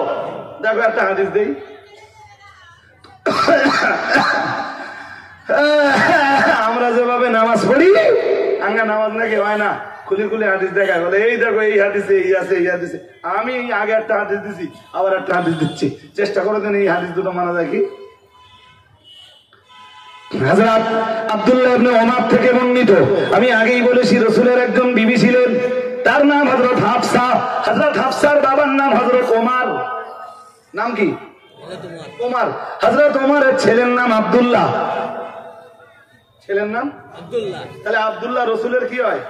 দেখো একটা হাদিস দেই। আমরা যেভাবে নামাজ পড়ি, আঙ্গা নামাজ নাকি হয় না, খুলে খুলে হাদিস দেখায়, বলে এই দেখো এই হাদিসে এই আছে এই হাদিসে। আমি আগে একটা হাদিস দিছি, আবার একটা হাদিস দিচ্ছি, চেষ্টা করে দেন এই হাদিস দুটো মানা যায় কি। হযরত আব্দুল্লাহ ইবনে ওমর থেকে বর্ণিত, আমি আগেই বলেছি রাসূলের একজন বিবি ছিলেন, তার নাম হযরত হাফসা। হযরত হাফসার বাবার নাম হযরত ওমর। নাম কি? ওমর। হযরত ওমরের ছেলের নাম আব্দুল্লাহ। ছেলের নাম আব্দুল্লাহ। তাহলে আব্দুল্লাহ রাসূলের কি হয়?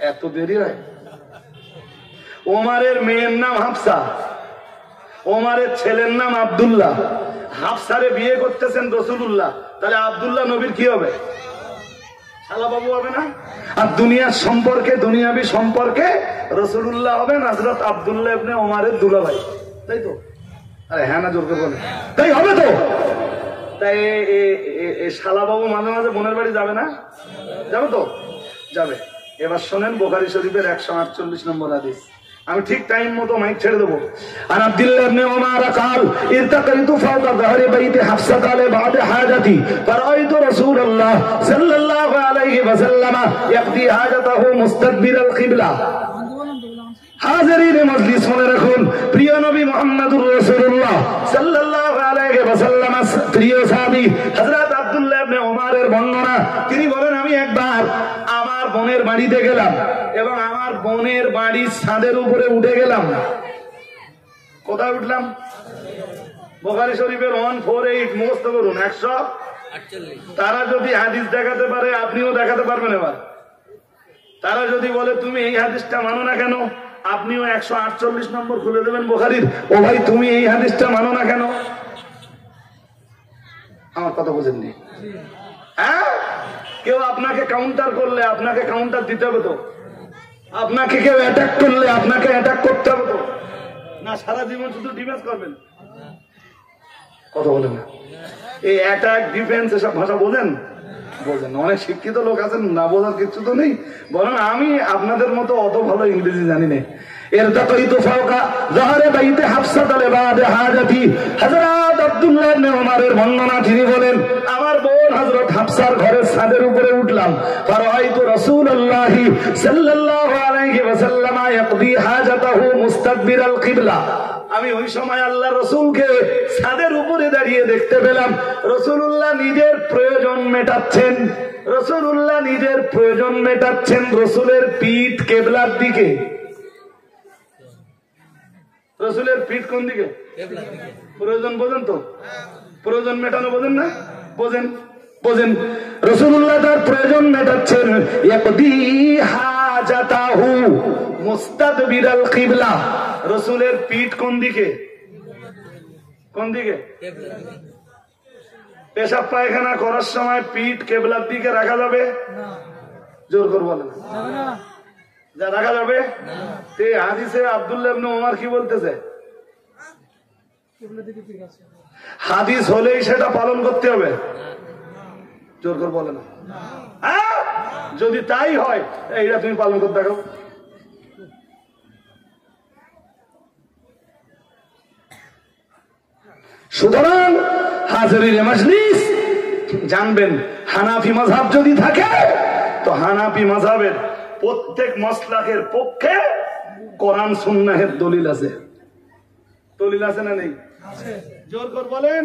এত দেরি হয়? ওমরের মেয়ের নাম হাফসা, ওমারের ছেলের নাম আব্দুল্লাহ, হাফসারে বিয়ে করতেছেন রসুলুল্লাহ, তাহলে আব্দুল্লাহ নবীর কি হবে? শালাবাবু হবে না? আর দুনিয়ার সম্পর্কে, দুনিয়াবি সম্পর্কে রসুলুল্লাহ হবেন হযরত আব্দুল্লাহ ইবনে ওমরের দুলাভাই, তাই তো? আরে হ্যাঁ না জোর করে বলেন, তাই হবে তো? তাই শালাবাবু মাঝে মাঝে বোনের বাড়ি যাবে না? যাবে তো? যাবে। এবার শোনেন বুখারী শরীফের 148 নম্বর হাদিস। আমি ঠিক টাইম মতো মাইক ছেড়ে দেবো। আর আব্দুল্লাহ ইবনে ওমর قال ارتقيت فوق ظهر بيت حفصة بعد حاجتي فرأيت رسول الله صلى الله عليه وسلم يقضي حاجته مستدبر القبلة। হাজিরিন মজলিস, মনে রাখুন, প্রিয় নবী মুহাম্মদুর রাসূলুল্লাহ সাল্লাল্লাহু আলাইহি ওয়াসাল্লাম প্রিয় সাহাবী হযরত আব্দুল্লাহ ইবনে ওমরের বর্ণনা। তিনি বলেন, আমি একবার আমার বোনের বাড়িতে গেলাম এবং আমার বোনের বাড়ির ছাদের উপরে উঠে গেলাম। কোথায় উঠলাম? বুখারী শরীফের 148 মুখস্থ করুন, 148। তারা যদি হাদিস দেখাতে পারে আপনিও দেখাতে পারবেন। এবার তারা যদি বলে তুমি এই হাদিসটা মানো না কেন, আপনিও 148 নম্বর খুলে দেবেন বুখারীর, ও ভাই তুমি এই হাদিসটা মানো না কেন। আমার কথা বুঝেননি? হ্যাঁ, কেউ আপনাকে কাউন্টার করলে আপনাকে কাউন্টার দিতে হবে তো? আপনাকে কেউ অ্যাটাক করলে আপনাকে অ্যাটাক করতে হবে তো? না সারা জীবন শুধু ডিফেন্স করবেন? কথা বলেন না। এই অ্যাটাক, ডিফেন্স এসব ভাষা বোঝেন? বোঝেন। অনেক শিক্ষিত লোক আছেন, না বোঝার কিছু তো নেই। বলেন আমি আপনাদের মতো অত ভালো ইংরেজি জানি না। ارتقيت فوق ظهر بيت حفصة بعد حاجتي। হযরত আব্দুল্লাহ ইবনে ওমরের বর্ণনা, তিনি বলেন আমার বোন হযরত হাফসার ঘরের ছাদের উপরে উঠলাম। فرأيت رسول الله صلى الله عليه وسلم يقضي حاجته مستدبر القبلة। আমি ওই সময় আল্লাহর রাসূলকে ছাদের উপরে দাঁড়িয়ে দেখতে পেলাম। রাসূলুল্লাহ নিজের প্রয়োজন মেটাচ্ছেন, রাসূলুল্লাহ নিজের প্রয়োজন মেটাচ্ছেন। রাসূলের পিঠ কিবলার দিকে। রাসূলের পিঠ কোন দিকে? প্রয়োজন বোঝেন তো? প্রয়োজন মেটানো বোঝেন না? বোঝেন, বোঝেন। রাসূলুল্লাহ তার প্রয়োজন মেটাচ্ছেন। ইয়াকদি হাজাতাহু মুস্তাদবিরাল কিবলা। রাসূলের পিঠ কোন দিকে? কোন দিকে? পেশাব পায়খানা করার সময় পিঠ কিবলার দিকে রাখা যাবে না? জোর করে বলেন, যা রাখা যাবে। এই হাদিসে আব্দুল্লাহ ইবনে ওমর কি বলতেছে? হাদিস হলেই সেটা পালন করতে হবে? জোর করে বলে না। হ্যাঁ, যদি তাই হয় এইটা তুমি পালন করতে দেখো। সুতরাং হাজিরিন মজলিস, জানবেন হানাফি মাযহাব যদি থাকে তো হানাফি মাযহাবের প্রত্যেক মাসলাকের পক্ষে কোরআন সুন্নাহের দলিল আছে। দলিল আছে না নেই? জোর করে বলেন।